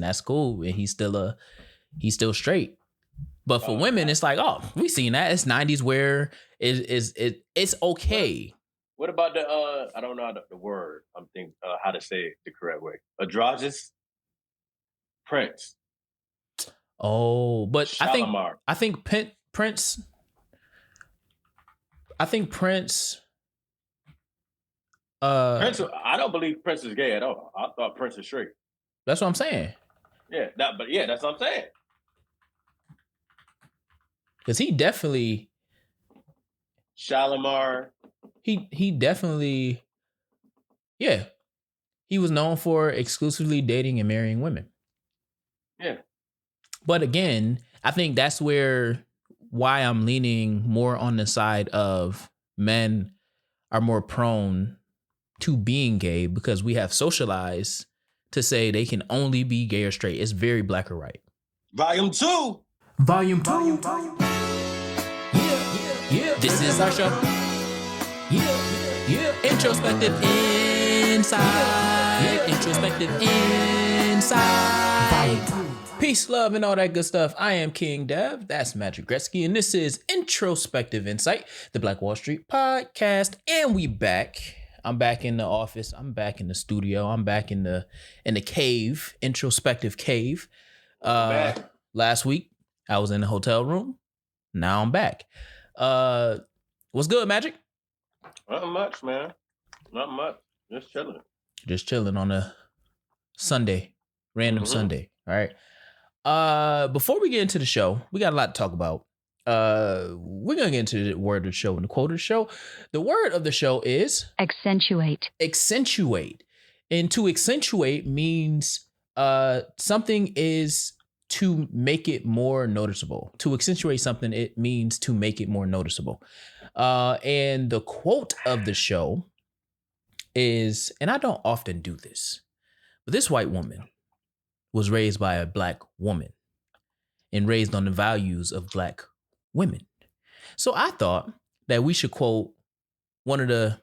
That's cool, and he's still straight. But for women, it's like, oh, we seen that. It's 90s where it's okay. What about the I don't know the word. I'm thinking how to say it the correct way. Androgynous Prince. Oh, but Shalimar. I think Prince. Prince, I don't believe Prince is gay at all. I thought Prince is straight. That's what I'm saying. Yeah, that's what I'm saying. Because he definitely Shalimar. He definitely, yeah. He was known for exclusively dating and marrying women. Yeah. But again, I think that's why I'm leaning more on the side of men are more prone to being gay, because we have socialized to say they can only be gay or straight. It's very black or white. Volume 2. Yeah. This is our show. Yeah. Introspective Insight. Introspective Insight. Peace, love, and all that good stuff. I am King Dev. That's Magic Gretzky. And this is Introspective Insight, the Black Wall Street podcast. And we back. I'm back in the office. I'm back in the studio. I'm back in the cave, introspective cave. Last week, I was in the hotel room. Now I'm back. What's good, Magic? Not much, man. Not much. Just chilling on a Sunday, random Sunday. All right. Before we get into the show, we got a lot to talk about. We're gonna get into the word of the show and the quote of the show. The word of the show is accentuate. And to accentuate means something is to make it more noticeable. To accentuate something, it means to make it more noticeable. And the quote of the show is, and I don't often do this, but this white woman was raised by a black woman and raised on the values of black women. So I thought that we should quote one of the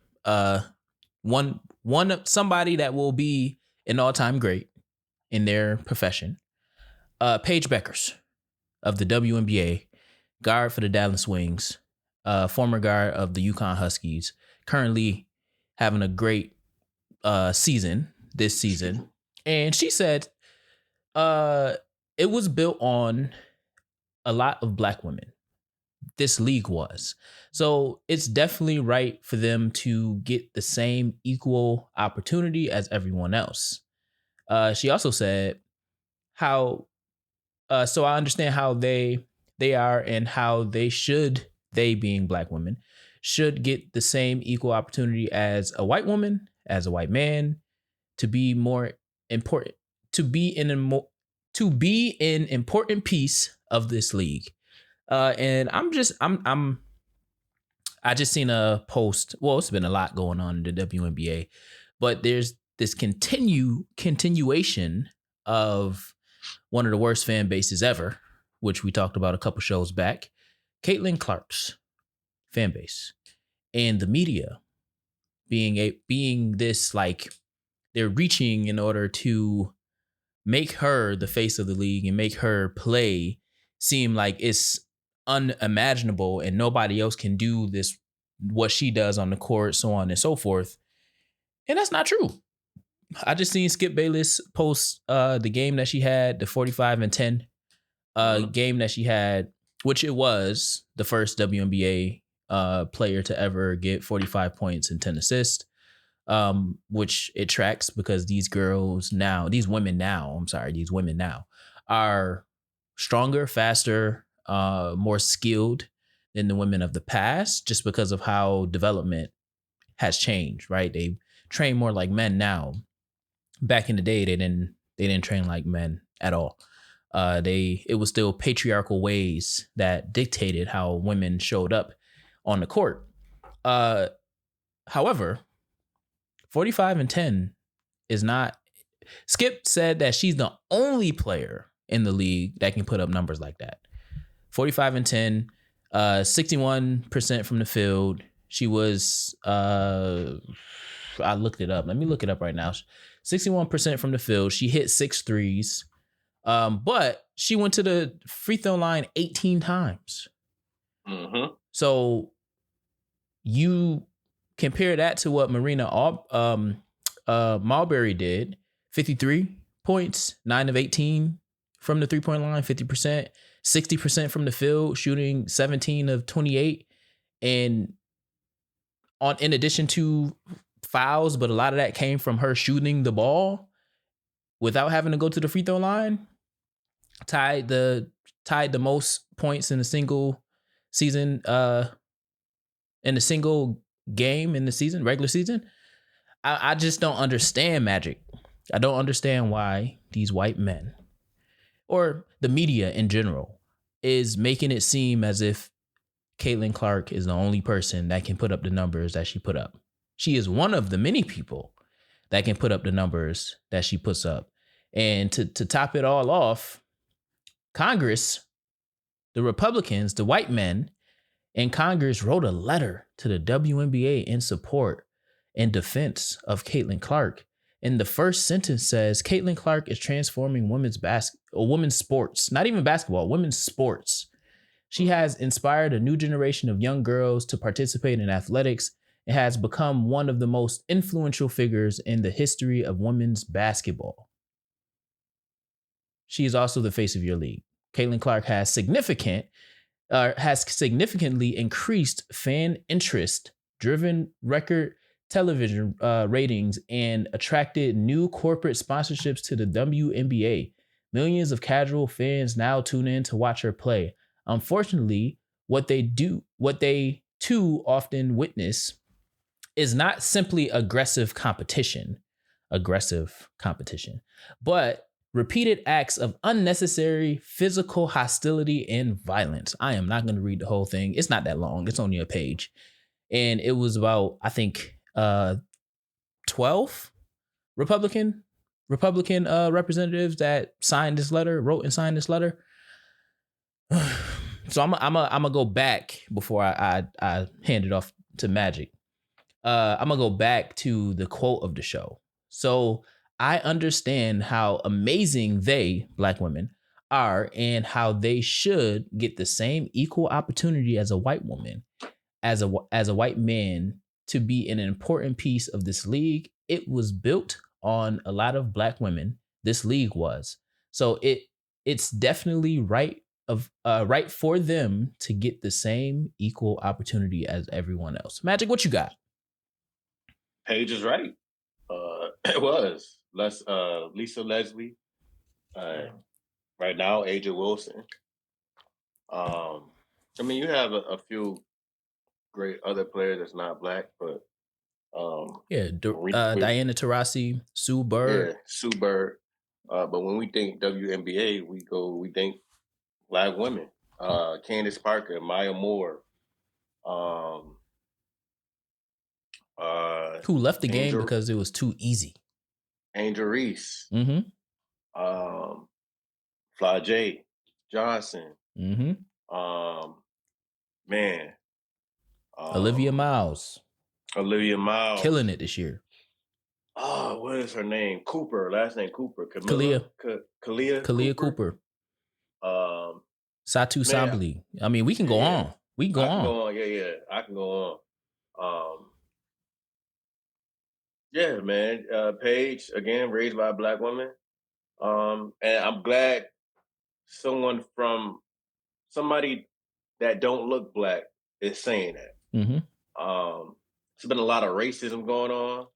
somebody that will be an all-time great in their profession. Paige Bueckers of the WNBA, guard for the Dallas Wings, former guard of the UConn Huskies, currently having a great season this season. And she said it was built on a lot of black women. This league was. So it's definitely right for them to get the same equal opportunity as everyone else. She also said how, so I understand how they are and how they being black women, should get the same equal opportunity as a white woman, as a white man, to be more important, to be an important piece of this league. And I just seen a post. Well, it's been a lot going on in the WNBA, but there's this continuation of one of the worst fan bases ever, which we talked about a couple shows back, Caitlin Clark's fan base, and the media being this, like, they're reaching in order to make her the face of the league and make her play seem like it's unimaginable and nobody else can do this, what she does on the court, so on and so forth. And that's not true. I just seen Skip Bayless post the game that she had, the 45-10 game that she had, which it was the first WNBA player to ever get 45 points and 10 assists, which it tracks because these women now are stronger, faster, more skilled than the women of the past, just because of how development has changed, right? They train more like men now. Back in the day, they didn't train like men at all. It was still patriarchal ways that dictated how women showed up on the court. However, 45-10 is not. Skip said that she's the only player in the league that can put up numbers like that. 45-10, 61% from the field. She was, I looked it up. Let me look it up right now. 61% from the field. She hit 6 threes. But she went to the free throw line 18 times. Mm-hmm. So you compare that to what Marina Marbury did, 53 points, 9 of 18 from the 3-point line, 50%, 60% from the field, shooting 17 of 28. And in addition to fouls, but a lot of that came from her shooting the ball without having to go to the free throw line, tied the most points in a single season, in a single game in the season, regular season. I just don't understand Magic. I don't understand why these white men or the media in general is making it seem as if Caitlin Clark is the only person that can put up the numbers that she put up. She is one of the many people that can put up the numbers that she puts up. And to top it all off, Congress, the Republicans, the white men in Congress wrote a letter to the WNBA in support and defense of Caitlin Clark. And the first sentence says, Caitlin Clark is transforming women's sports, not even basketball, women's sports. She has inspired a new generation of young girls to participate in athletics and has become one of the most influential figures in the history of women's basketball. She is also the face of your league. Caitlin Clark has significantly increased fan interest, driven record television ratings, and attracted new corporate sponsorships to the WNBA. Millions of casual fans now tune in to watch her play. Unfortunately, what they too often witness is not simply aggressive competition, but repeated acts of unnecessary physical hostility and violence. I am not going to read the whole thing. It's not that long. It's only a page. And it was about, I think, 12 Republican representatives that wrote and signed this letter. So I'm gonna go back before I hand it off to Magic. I'm gonna go back to the quote of the show. So I understand how amazing Black women, are and how they should get the same equal opportunity as a white woman, as a white man, to be an important piece of this league. It was built on a lot of Black women. This league was. So it's definitely right for them to get the same equal opportunity as everyone else. Magic, what you got? Paige is right. It was Lisa Leslie. Right now, Aja Wilson. I mean, you have a few great other players that's not Black, but Diana Taurasi, Sue Bird. Yeah, Sue Bird. But when we think WNBA, we think Black women. Candace Parker, Maya Moore. Who left the game because it was too easy. Angel Reese. Mm-hmm. Flajay Johnson. Mm-hmm. Olivia Miles. Killing it this year. Oh, what is her name? Cooper. Last name Cooper. Kalia Cooper. Satu Sabli. I mean, we can go on. We can go on. Yeah. I can go on. Yeah, man. Paige, again, raised by a Black woman. And I'm glad somebody that don't look Black is saying that. Mm-hmm. There's been a lot of racism going on.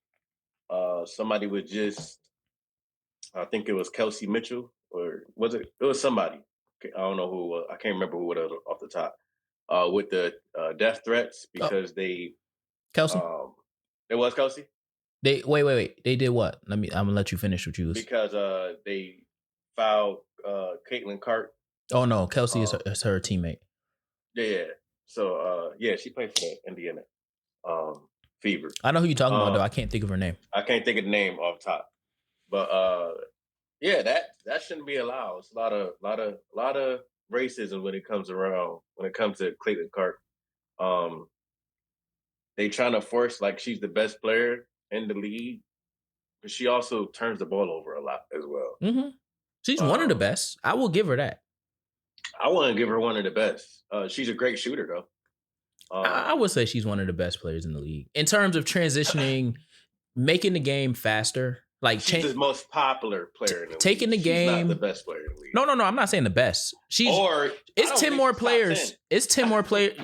Somebody was I think it was Kelsey Mitchell, or was it? It was somebody. I don't know who. I can't remember who it was off the top. With the death threats because they. Kelsey. It was Kelsey. They wait. They did what? I'm gonna let you finish what you was. Because they fouled Caitlin Clark. Oh no, Kelsey is her teammate. Yeah. So she played for the Indiana Fever. I know who you're talking about though. I can't think of her name. I can't think of the name off top. But that shouldn't be allowed. It's a lot of racism when it comes to Caitlin Clark. They trying to force like she's the best player in the league, but she also turns the ball over a lot as well. Mm-hmm. She's one of the best. I will give her that. I want to give her one of the best. She's a great shooter, though. I would say she's one of the best players in the league in terms of transitioning, making the game faster. Like she's the most popular player in the taking league. the game. She's not the best player in the league. No. I'm not saying the best. It's 10 more players. It's 10 more players.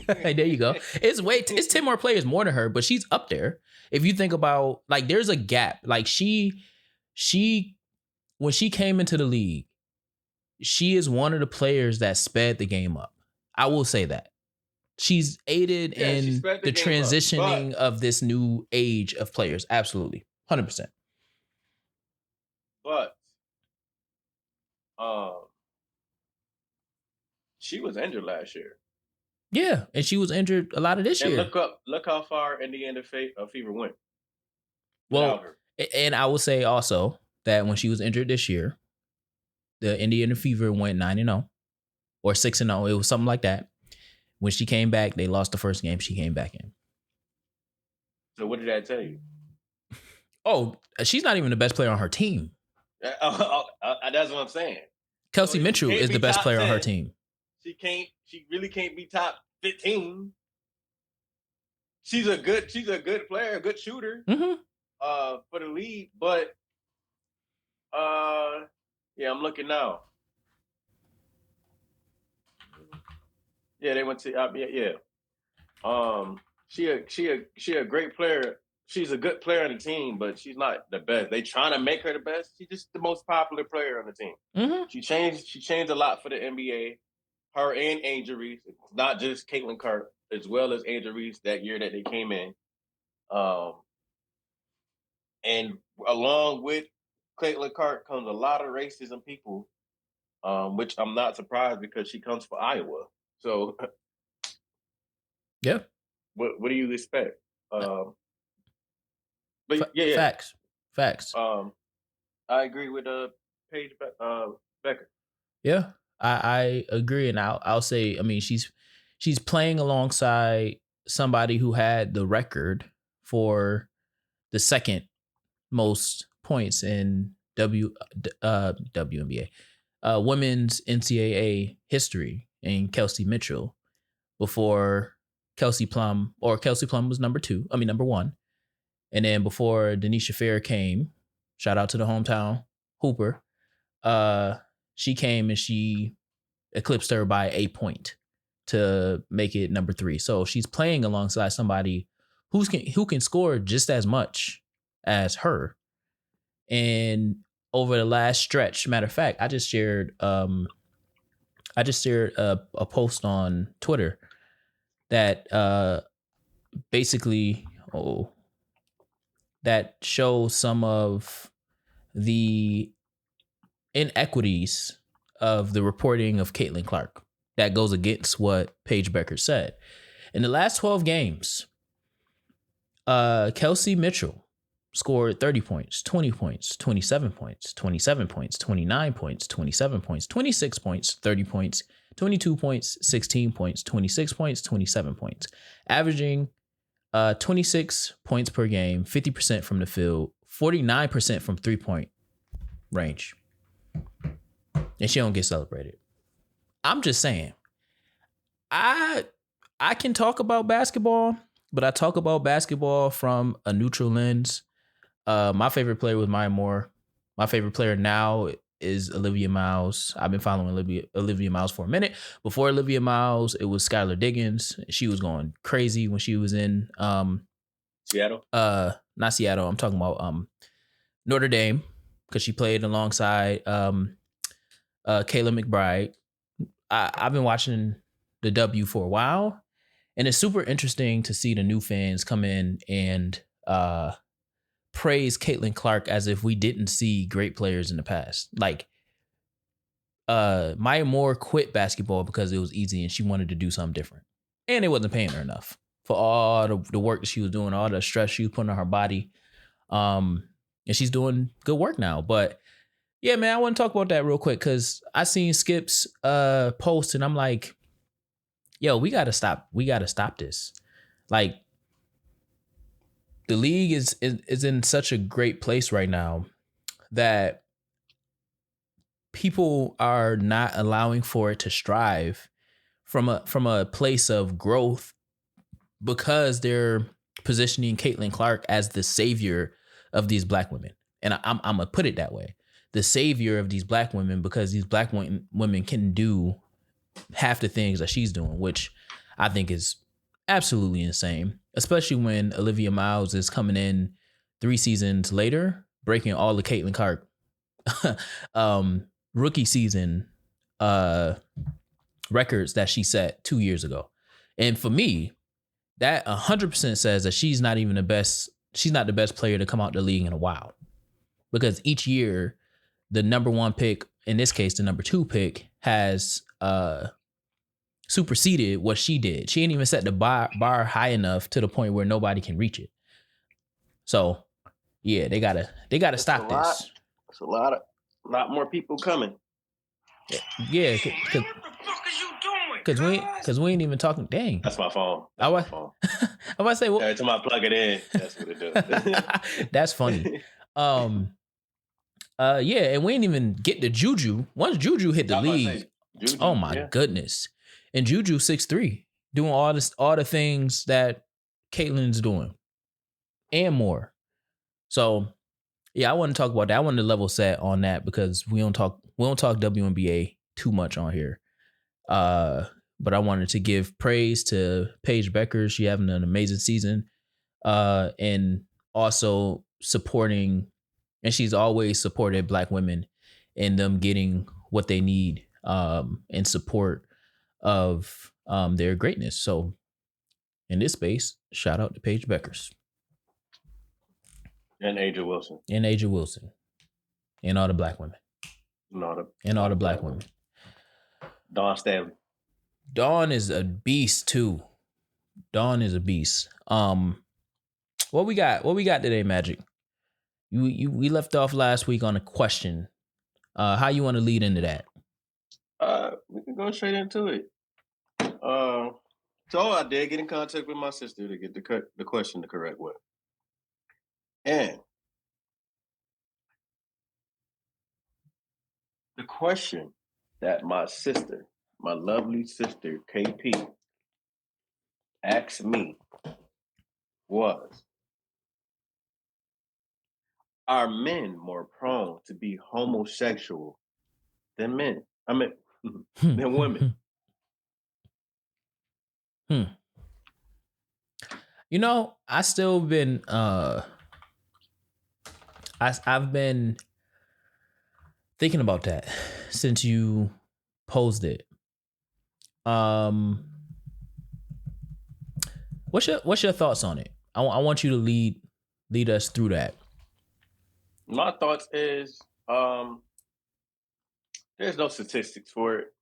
There you go. It's 10 more players more than her, but she's up there. If you think about, like, there's a gap. Like she when she came into the league, she is one of the players that sped the game up. I will say that. She's aided in the transitioning of this new age of players. Absolutely. 100%. But she was injured last year. Yeah, and she was injured a lot of this year. Look how far Indiana Fever went. Well, and I will say also that when she was injured this year, the Indiana Fever went 9-0 or 6-0. It was something like that. When she came back, they lost the first game she came back in. So what did that tell you? Oh, she's not even the best player on her team. That's what I'm saying. Kelsey Mitchell is the best player on her team. She really can't be top 15. She's a good player, a good shooter for the league. But yeah, I'm looking now. Yeah, they went to She a great player. She's a good player on the team, but she's not the best. They trying to make her the best. She's just the most popular player on the team. Mm-hmm. She changed a lot for the NBA. Her and injuries, not just Caitlin Clark, as well as injuries that year that they came in. And along with Caitlin Clark comes a lot of racism people, which I'm not surprised because she comes from Iowa. So, yeah. What do you expect? But Facts. I agree with Paige Bueckers. Yeah, I agree, and I'll say, I mean, she's playing alongside somebody who had the record for the second most points in WNBA, women's NCAA history, in Kelsey Mitchell, before Kelsey Plum was number one. And then before Denisha Fair came, shout out to the hometown Hooper, she came and she eclipsed her by a point to make it number 3. So she's playing alongside somebody who can score just as much as her. And over the last stretch, matter of fact, I just shared a post on Twitter that basically that shows some of the inequities of the reporting of Caitlin Clark that goes against what Paige Bueckers said. In the last 12 games, Kelsey Mitchell scored 30 points, 20 points, 27 points, 27 points, 29 points, 27 points, 26 points, 30 points, 22 points, 16 points, 26 points, 27 points, averaging 26 points per game, 50% from the field, 49% from 3-point range. And she don't get celebrated. I'm just saying, I can talk about basketball, but I talk about basketball from a neutral lens. My favorite player was Maya Moore. My favorite player now is Olivia Miles. I've been following Olivia Miles for a minute. Before Olivia Miles, it was Skylar Diggins. She was going crazy when she was in Seattle. Not Seattle. I'm talking about Notre Dame, because she played alongside Kayla McBride. I've been watching the W for a while, and it's super interesting to see the new fans come in and praise Caitlin Clark as if we didn't see great players in the past. Like Maya Moore quit basketball because it was easy and she wanted to do something different, and it wasn't paying her enough for all the work that she was doing, all the stress she was putting on her body. And she's doing good work now. But yeah, man, I want to talk about that real quick because I seen Skip's post and I'm like, yo, we gotta stop this. Like, the league is in such a great place right now that people are not allowing for it to strive from a place of growth because they're positioning Caitlin Clark as the savior of these black women. And I'm gonna put it that way. The savior of these black women, because these black women can do half the things that she's doing, which I think is absolutely insane, especially when Olivia Miles is coming in 3 seasons later, breaking all the Caitlin Clark rookie season records that she set 2 years ago. And for me, that 100% says that she's not even the best. She's not the best player to come out the league in a while, because each year the number 1 pick, in this case the number 2 pick, has superseded what she did. She ain't even set the bar high enough to the point where nobody can reach it. So yeah, they gotta stop this. It's a lot more people coming. Yeah, Man, what the fuck is you doing? Cause we ain't even talking. Dang, That's my phone. I was about to say, well, every time I plug it in, that's what it does. That's funny. Yeah, and we ain't even get to Juju. Once Juju hit the league, Juju, oh my goodness. And Juju 6'3", doing all the things that Caitlin's doing and more. So yeah, I want to talk about that. I wanted to level set on that because we don't talk WNBA too much on here. But I wanted to give praise to Paige Bueckers. She having an amazing season. And also supporting, and she's always supported black women in them getting what they need in support of their greatness. So in this space, shout out to Paige Bueckers. And Aja Wilson. And all the black women. And all the black women. Dawn Stanley. Dawn is a beast too. Dawn is a beast. What we got today, Magic? We left off last week on a question. How you want to lead into that? We can go straight into it. So I did get in contact with my sister to get the question the correct way. And the question that my lovely sister, KP, asked me was, are men more prone to be homosexual than men? I mean, than women? You know, I still been I've been thinking about that since you posed it. What's your thoughts on it? I want you to lead us through that. My thoughts is there's no statistics for it.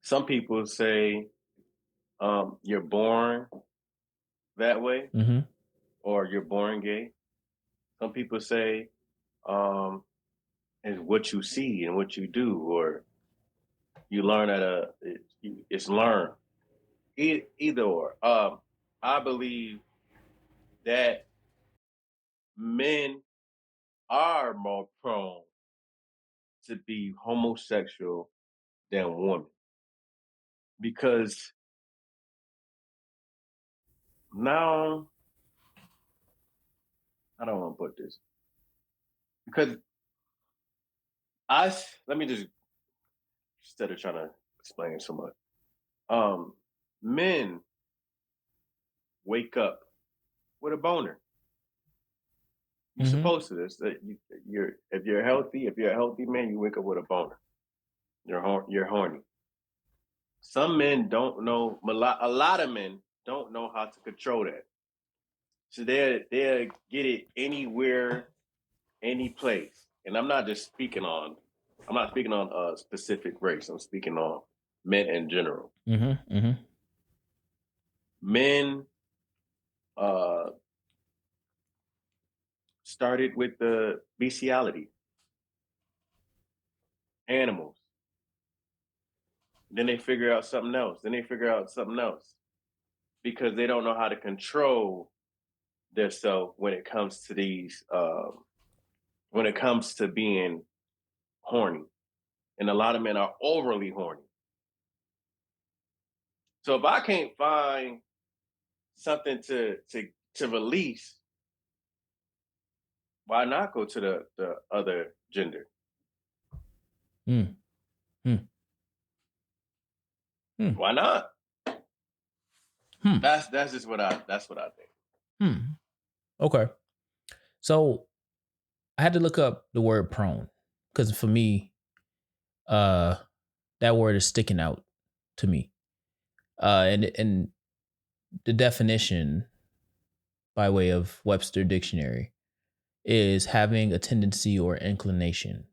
Some people say you're born that way, or you're born gay. Some people say it's what you see and what you do, or you learn it's learned. Either or. I believe that men are more prone to be homosexual than women, because now, I don't want to put this, because let me just, instead of trying to explain so much, men wake up with a boner. You're supposed to this. If you're a healthy man, you wake up with a boner. You're horny. Some men don't know. A lot of men don't know how to control that. So they'll get it anywhere, any place. And I'm not speaking on a specific race. I'm speaking on men in general. Men started with the bestiality, animals. Then they figure out something else. Because they don't know how to control themselves when it comes to these, when it comes to being horny, and a lot of men are overly horny. So if I can't find something to release, why not go to the other gender? Mm. Mm. Mm. Why not? Hmm. That's just what I think. Hmm. Okay. So I had to look up the word prone because for me, that word is sticking out to me. And the definition by way of Webster Dictionary is having a tendency or inclination,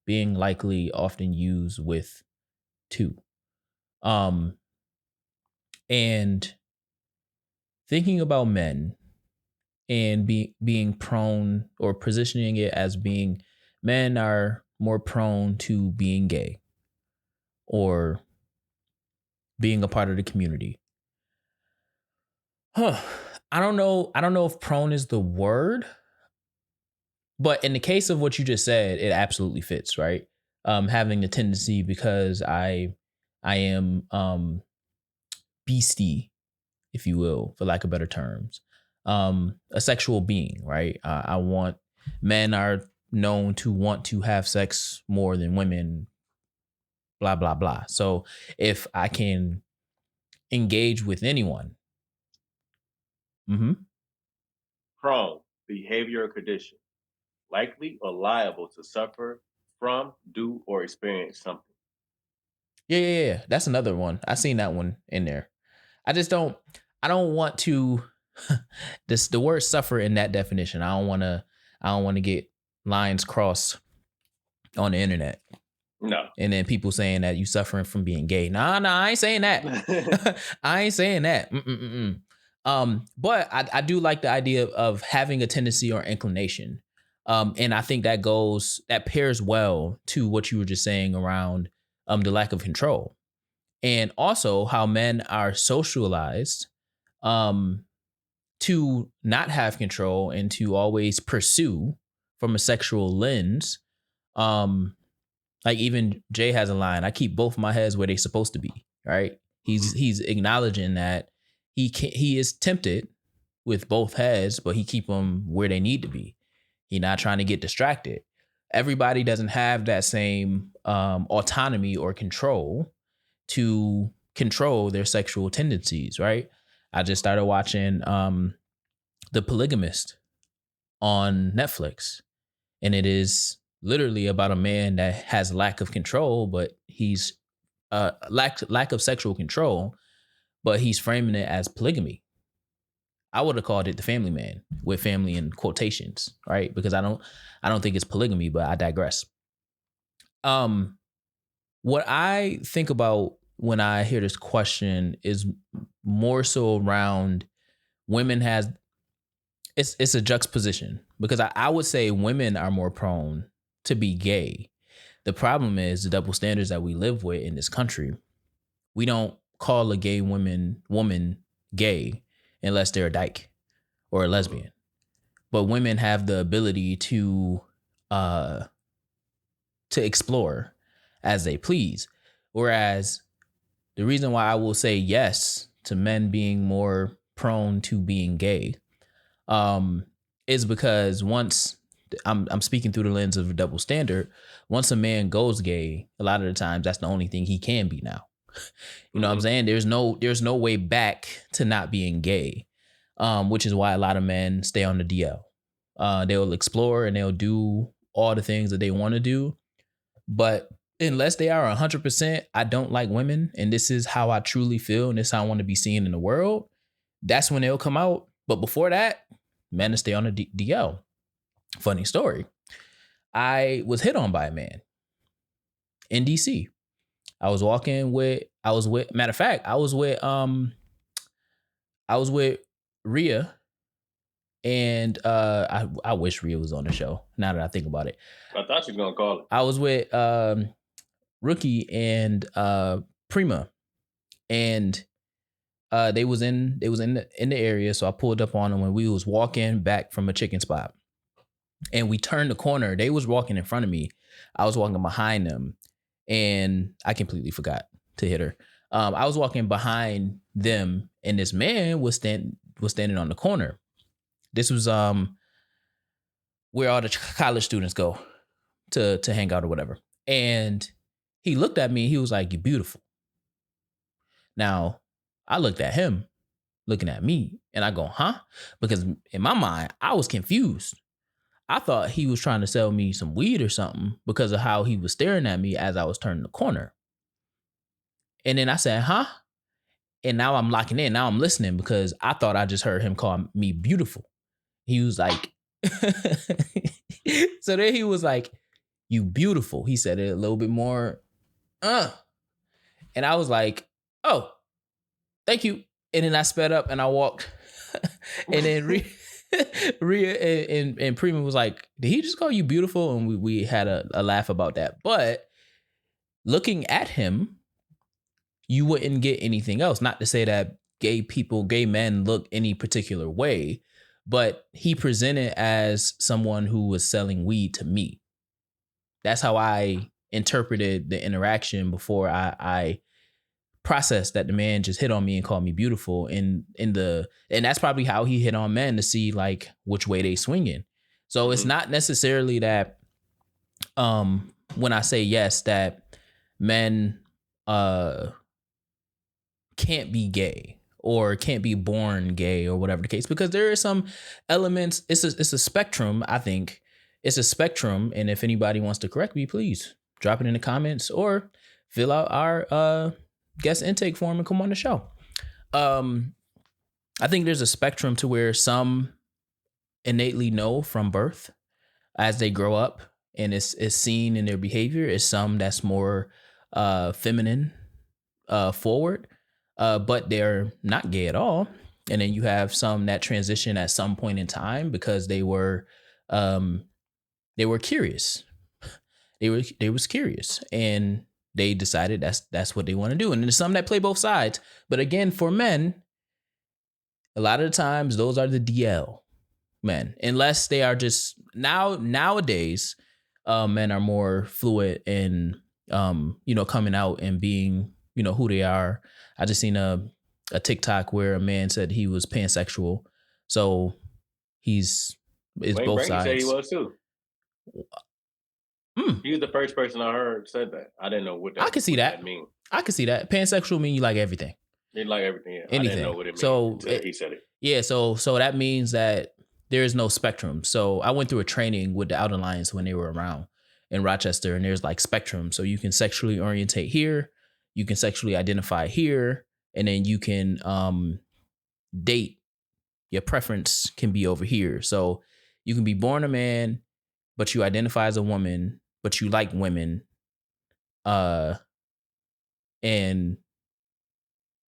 being likely, often used with to. And thinking about men and being prone or positioning it as being men are more prone to being gay or being a part of the community. Huh. I don't know if prone is the word, but in the case of what you just said, it absolutely fits, right? Having a tendency because I am beastie, if you will, for lack of better terms. A sexual being, right? I want men are known to want to have sex more than women, blah, blah, blah. So if I can engage with anyone, Prone, behavior or condition, likely or liable to suffer from, do, or experience something. Yeah. That's another one. I seen that one in there. I don't want to the word suffer in that definition. I don't want to get lines crossed on the internet. No. And then people saying that you suffering from being gay. Nah, I ain't saying that. I ain't saying that. But I do like the idea of having a tendency or inclination. And I think that pairs well to what you were just saying around the lack of control. And also how men are socialized to not have control and to always pursue from a sexual lens. Like even Jay has a line, I keep both my heads where they're supposed to be, right? He's acknowledging that he is tempted with both heads, but he keep them where they need to be. He's not trying to get distracted. Everybody doesn't have that same autonomy or control to control their sexual tendencies, right? I just started watching The Polygamist on Netflix, and it is literally about a man that has lack of control, but he's lack of sexual control, but he's framing it as polygamy. I would have called it the family man, with family in quotations, right? Because I don't think it's polygamy, but I digress. What I think about when I hear this question is more so around women has it's a juxtaposition, because I would say women are more prone to be gay. The problem is the double standards that we live with in this country. We don't call a gay woman gay unless they're a dyke or a lesbian. But women have the ability to explore as they please. Whereas the reason why I will say yes to men being more prone to being gay is because once I'm speaking through the lens of a double standard, once a man goes gay, a lot of the times that's the only thing he can be now. You know what I'm saying? There's no way back to not being gay, which is why a lot of men stay on the DL. They'll explore and they'll do all the things that they want to do. But unless they are 100%, I don't like women, and this is how I truly feel, and this is how I want to be seen in the world, that's when they'll come out. But before that, men stay on the DL. Funny story. I was hit on by a man in DC. I was with Rhea, and I wish Rhea was on the show now that I think about it. I thought you were gonna call it. I was with Rookie and Prima, and they was in the area, so I pulled up on them when we was walking back from a chicken spot, and we turned the corner. They was walking in front of me, I was walking behind them, and I completely forgot to hit her. I was walking behind them, and this man was standing on the corner. This was where all the college students go to hang out or whatever. And he looked at me. He was like, "You're beautiful." Now, I looked at him, looking at me, and I go, "Huh?" Because in my mind, I was confused. I thought he was trying to sell me some weed or something because of how he was staring at me as I was turning the corner. And then I said, "Huh?" And now I'm locking in. Now I'm listening because I thought I just heard him call me beautiful. He was like, so then he was like, "You beautiful." He said it a little bit more, and I was like, "Oh, thank you." And then I sped up and I walked. And then Rhea and Prima was like, "Did he just call you beautiful?" And we had a laugh about that. But looking at him, you wouldn't get anything else. Not to say that gay men look any particular way, but he presented as someone who was selling weed to me. That's how I interpreted the interaction before I processed that the man just hit on me and called me beautiful. And that's probably how he hit on men, to see like which way they swinging. So it's not necessarily that when I say yes, that men can't be gay or can't be born gay or whatever the case, because there are some elements. It's a spectrum. I think it's a spectrum. And if anybody wants to correct me, please drop it in the comments or fill out our guest intake form and come on the show. I think there's a spectrum to where some innately know from birth as they grow up, and it's seen in their behavior. Is some that's more feminine forward, but they're not gay at all. And then you have some that transition at some point in time because they were curious. They was curious, and they decided that's what they want to do. And there's some that play both sides. But again, for men, a lot of the times those are the DL men, unless they are just nowadays, men are more fluid and coming out and being who they are. I just seen a TikTok where a man said he was pansexual, so it's Wayne both Brady sides. said he was too. He was the first person I heard said that. I didn't know what that. I could see that. Mean. I could see that. Pansexual mean you like everything. You like everything. Yeah. Anything. I didn't know what it meant. So he said it. Yeah. So that means that there is no spectrum. So I went through a training with the Out Alliance when they were around in Rochester, and there's like spectrum. So you can sexually orientate here, you can sexually identify here, and then you can date. Your preference can be over here. So you can be born a man, but you identify as a woman, but you like women. And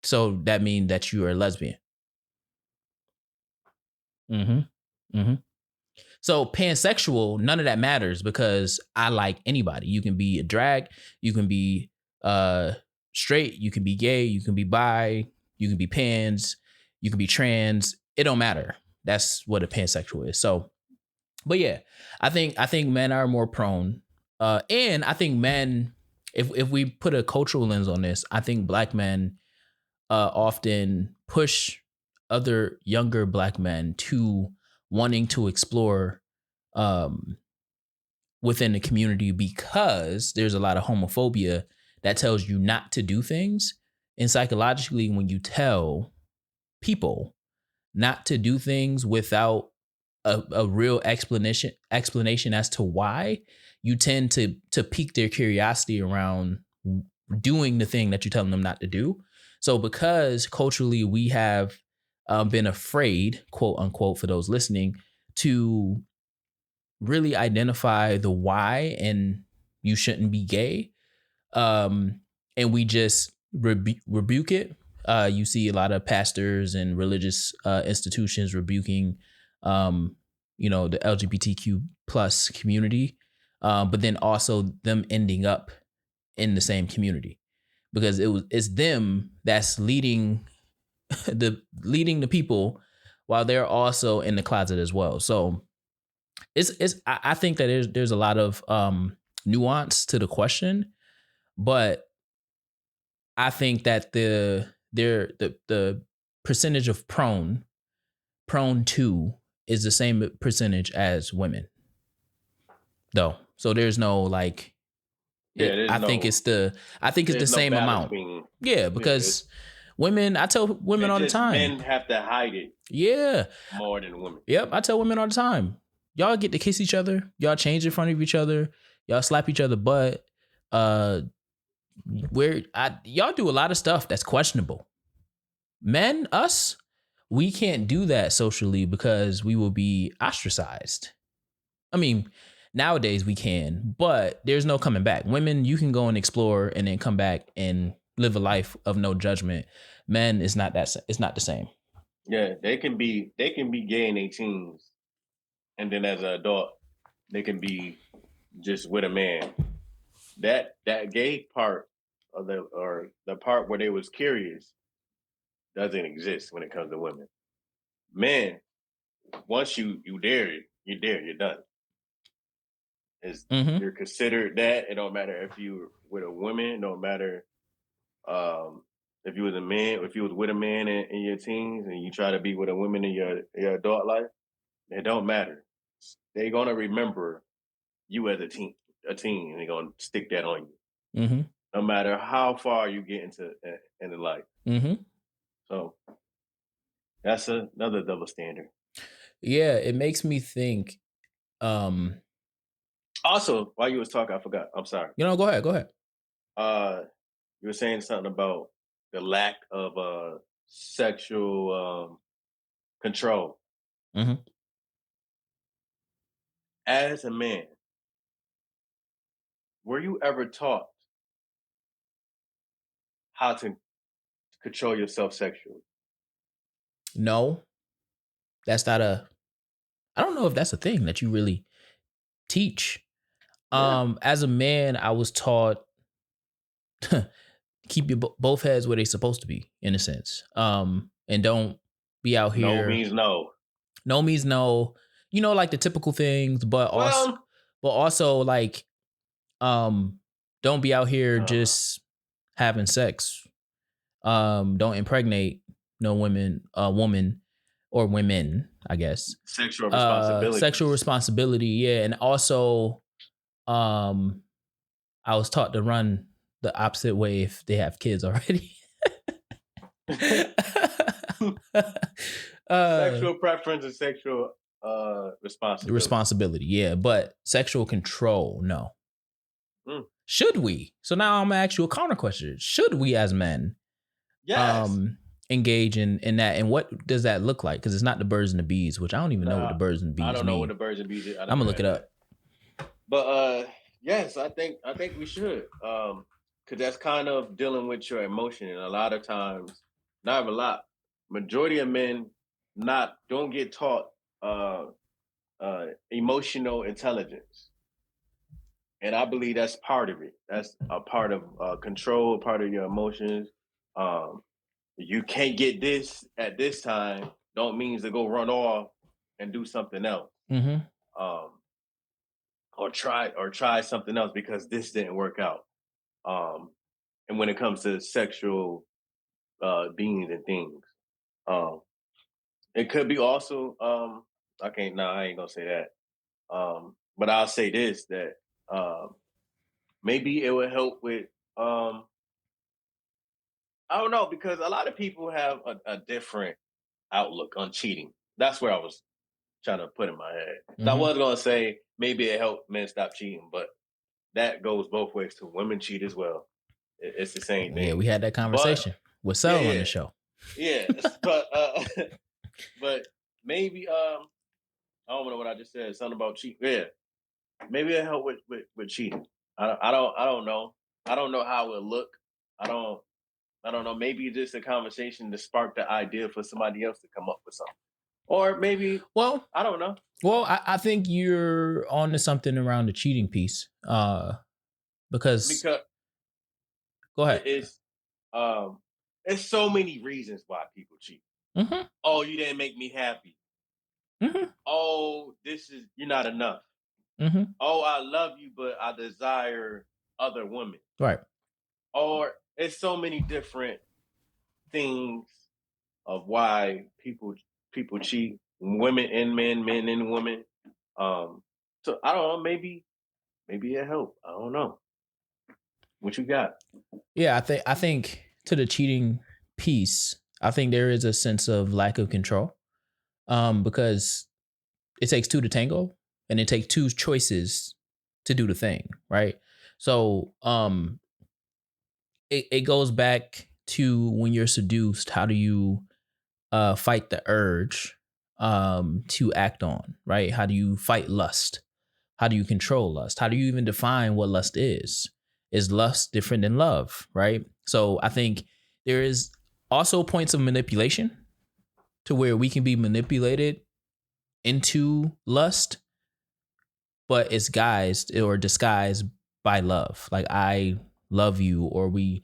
so that means that you are a lesbian. So pansexual, none of that matters because I like anybody. You can be a drag, you can be straight, you can be gay, you can be bi, you can be pans, you can be trans. It don't matter. That's what a pansexual is. So, but yeah, I think men are more prone. And I think men, if we put a cultural lens on this, I think Black men often push other younger Black men to wanting to explore within the community, because there's a lot of homophobia that tells you not to do things. And psychologically, when you tell people not to do things without a real explanation as to why, you tend to pique their curiosity around doing the thing that you're telling them not to do. So because culturally we have been afraid, quote unquote, for those listening, to really identify the why and you shouldn't be gay, and we just rebuke it. You see a lot of pastors and religious institutions rebuking, the LGBTQ plus community, but then also them ending up in the same community, because it's them that's leading the people while they're also in the closet as well. So I think that there's a lot of nuance to the question, but I think that the percentage of prone to is the same percentage as women, though. So there's no like. I think it's the same amount. Because women, I tell women all the time. Men have to hide it. Yeah. More than women. Yep. I tell women all the time. Y'all get to kiss each other. Y'all change in front of each other. Y'all slap each other butt. Y'all do a lot of stuff that's questionable. Men, us, we can't do that socially because we will be ostracized. I mean, nowadays we can, but there's no coming back. Women, you can go and explore and then come back and live a life of no judgment. Men, it's not the same. Yeah, they can be gay in their teens, and then as an adult, they can be just with a man. That gay part of the part where they was curious doesn't exist when it comes to women. Men, once you're done. You're considered that. It don't matter if you with a woman. It don't matter if you was a man, if you was with a man in your teens and you try to be with a woman in your adult life. It don't matter. They're gonna remember you as a teen, and they're gonna stick that on you. Mm-hmm. No matter how far you get into life. Mm-hmm. So that's another double standard. Yeah, it makes me think. Also, while you was talking, I forgot. I'm sorry. Go ahead. You were saying something about the lack of sexual control. Mm-hmm. As a man, were you ever taught how to control yourself sexually? No, that's not I don't know if that's a thing that you really teach. Yeah. As a man, I was taught keep your both heads where they're supposed to be, in a sense. And don't be out here. No means no. No means no. Like the typical things, but also like, don't be out here just having sex. Don't impregnate no woman, or women, I guess. Sexual responsibility. Yeah. And also, I was taught to run the opposite way if they have kids already. Sexual preference and sexual responsibility, yeah, but sexual control, no. Should we? So now I'm gonna ask you a counter question. Should we as men engage in that, and what does that look like? Because it's not the birds and the bees, which I don't even know what the birds and bees mean. I don't know what the birds and bees is. I'm gonna look it up. But yes, I think we should. Because that's kind of dealing with your emotion, and a lot of times, not a lot, majority of men don't get taught emotional intelligence, and I believe that's part of it. That's a part of control, part of your emotions. You can't get this at this time. Don't mean to go run off and do something else. Mm-hmm. Or try something else because this didn't work out. And when it comes to sexual beings and things, it could be also I ain't gonna say that. But I'll say this, that maybe it would help with I don't know, because a lot of people have a different outlook on cheating. That's where I was trying to put in my head. Mm-hmm. I was gonna say maybe it helped men stop cheating, but that goes both ways too. Women cheat as well. It's the same thing. Yeah, we had that conversation with Sel on the show. Yeah, but maybe I don't know what I just said. Something about cheating. Yeah, maybe it help with cheating. I don't know. I don't know how it would look. I don't know. Maybe just a conversation to spark the idea for somebody else to come up with something. Or maybe, I don't know. Well, I think you're on to something around the cheating piece. Because go ahead. It's so many reasons why people cheat. Mm-hmm. Oh, you didn't make me happy. Mm-hmm. Oh, you're not enough. Oh, I love you, but I desire other women. Right. Or it's so many different things of why people cheat, women and men, men and women. So I don't know, maybe it helped. I don't know. What you got? Yeah, I think to the cheating piece, I think there is a sense of lack of control. Because it takes two to tango, and it takes two choices to do the thing, right? So it goes back to when you're seduced, how do you fight the urge to act on, right? How do you fight lust? How do you control lust? How do you even define what lust is? Is lust different than love, right? So I think there is also points of manipulation to where we can be manipulated into lust, but it's guised or disguised by love. Like, I love you, or we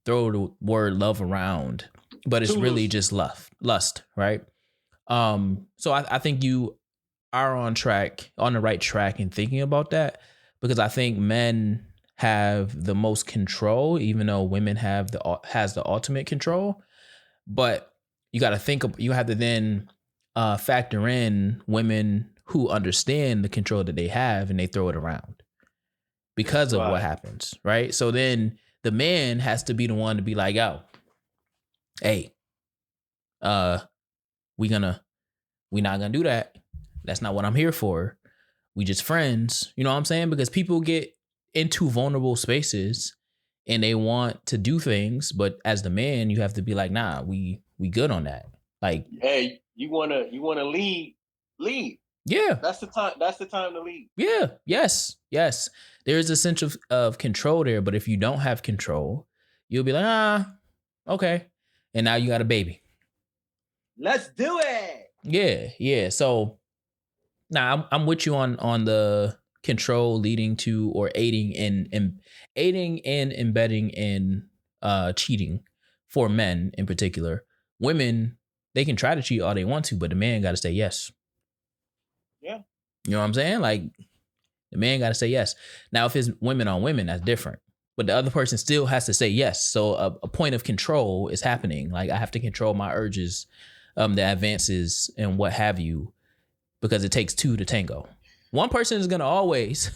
throw the word love around, but it's really just lust, right? So I think you are on the right track in thinking about that, because I think men have the most control, even though women has the ultimate control. But you got to you have to then factor in women who understand the control that they have, and they throw it around because of what happens, right? So then the man has to be the one to be like, yo, hey, we're not gonna do that. That's not what I'm here for. We just friends. You know what I'm saying? Because people get into vulnerable spaces and they want to do things, but as the man, you have to be like, nah, we good on that. Like, hey, you wanna lead. Yeah. That's the time to lead. Yeah. Yes. There is a sense of control there, but if you don't have control, you'll be like, okay. And now you got a baby. Let's do it. Yeah. So now I'm with you on the control leading to, or aiding and embedding in cheating for men in particular. Women, they can try to cheat all they want to, but the man got to say yes. Yeah. You know what I'm saying? Like, the man got to say yes. Now, if it's women on women, that's different. But the other person still has to say yes. So a point of control is happening. Like, I have to control my urges, the advances and what have you, because it takes two to tango. One person is going to always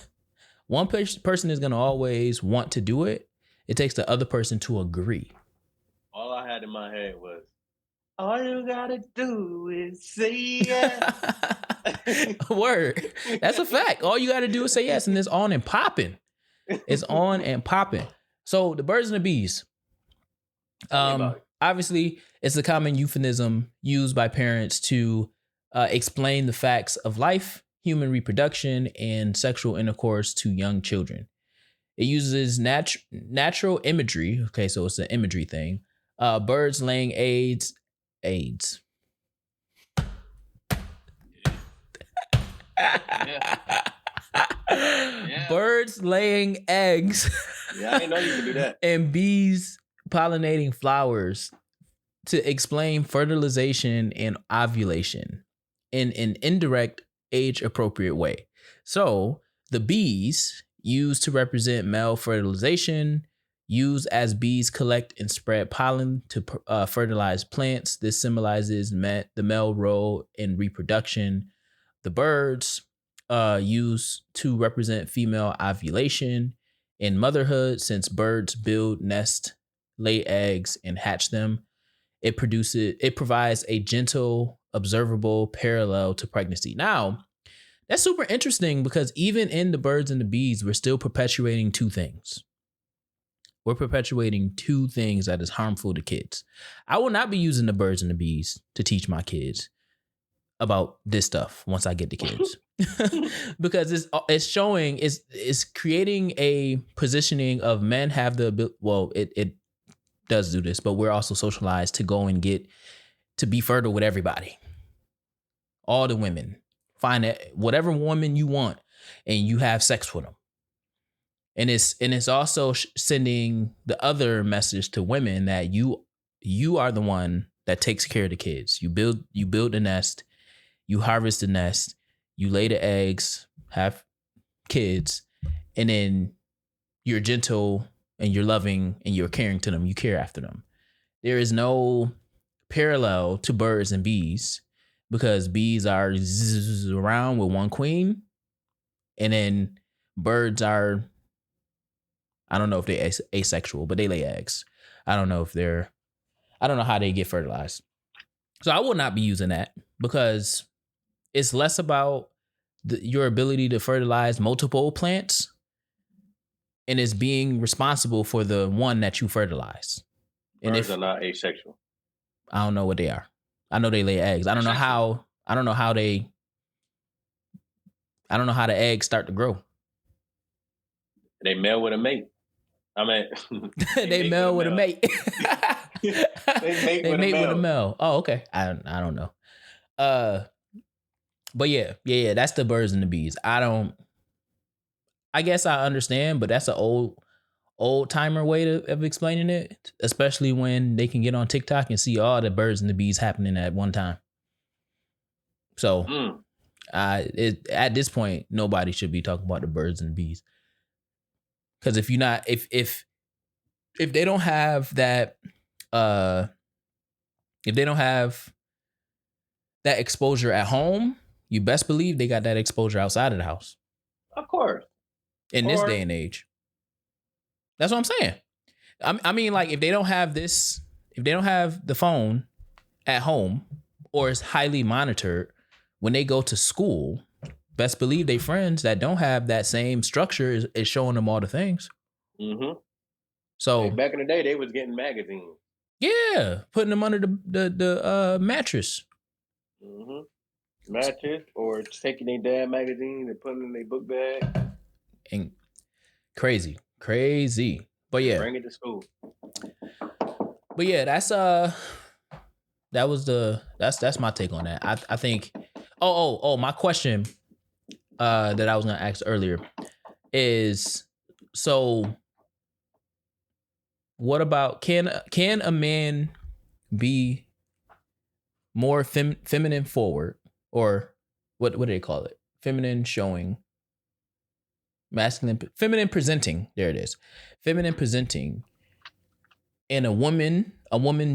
want to do it. It takes the other person to agree. All I had in my head was, all you gotta do is say yes. Word. That's a fact. All you got to do is say yes, and it's on and popping. It's on and popping. So the birds and the bees. Obviously, it's a common euphemism used by parents to explain the facts of life, human reproduction, and sexual intercourse to young children. It uses natural imagery. Okay, so it's an imagery thing. Birds laying eggs. Yeah. Birds laying eggs. Yeah, I didn't know you could do that. And bees pollinating flowers to explain fertilization and ovulation in an indirect, age-appropriate way. So the bees, used to represent male fertilization, used as bees collect and spread pollen to fertilize plants. This symbolizes the male role in reproduction. The birds, used to represent female ovulation and motherhood, since birds build nests, lay eggs, and hatch them. It provides a gentle, observable parallel to pregnancy. Now, that's super interesting, because even in the birds and the bees, we're still perpetuating two things. We're perpetuating two things that is harmful to kids. I will not be using the birds and the bees to teach my kids about this stuff once I get the kids. Because it's showing, it's creating a positioning of men have the, well, it does do this, but we're also socialized to go and to be fertile with everybody. All the women. Find whatever woman you want and you have sex with them. And it's also sending the other message to women that you are the one that takes care of the kids. You build the nest, you harvest the nest, you lay the eggs, have kids, and then you're gentle and you're loving and you're caring to them. You care after them. There is no parallel to birds and bees because bees are around with one queen, and then birds are, I don't know if they're asexual, but they lay eggs. I don't know how they get fertilized. So I will not be using that because it's less about your ability to fertilize multiple plants, and it's being responsible for the one that you fertilize. And Birds are not asexual. I don't know what they are. I know they lay eggs. I don't know how the eggs start to grow. They male with a mate. I mean, they male with a mate. They mate with a male. Oh, okay. I don't know. But yeah. That's the birds and the bees. I guess I understand, but that's an old timer way of explaining it, especially when they can get on TikTok and see all the birds and the bees happening at one time. So at this point, nobody should be talking about the birds and the bees. Because if they don't have that, if they don't have that exposure at home, you best believe they got that exposure outside of the house. Of course. In this day and age. That's what I'm saying. I mean, like, if they don't have the phone at home or it's highly monitored, when they go to school, best believe they friends that don't have that same structure is showing them all the things. Mm-hmm. So back in the day, they was getting magazines. Yeah, putting them under the mattress. Mm-hmm. Mattress, or taking their dad magazine and putting it in their book bag. And crazy. But yeah, bring it to school. But yeah, that's my take on that. I think. Oh, my question that I was gonna ask earlier is, so what about can a man be more feminine forward, or what do they call it? Feminine showing, masculine, feminine presenting. There it is. Feminine presenting, and a woman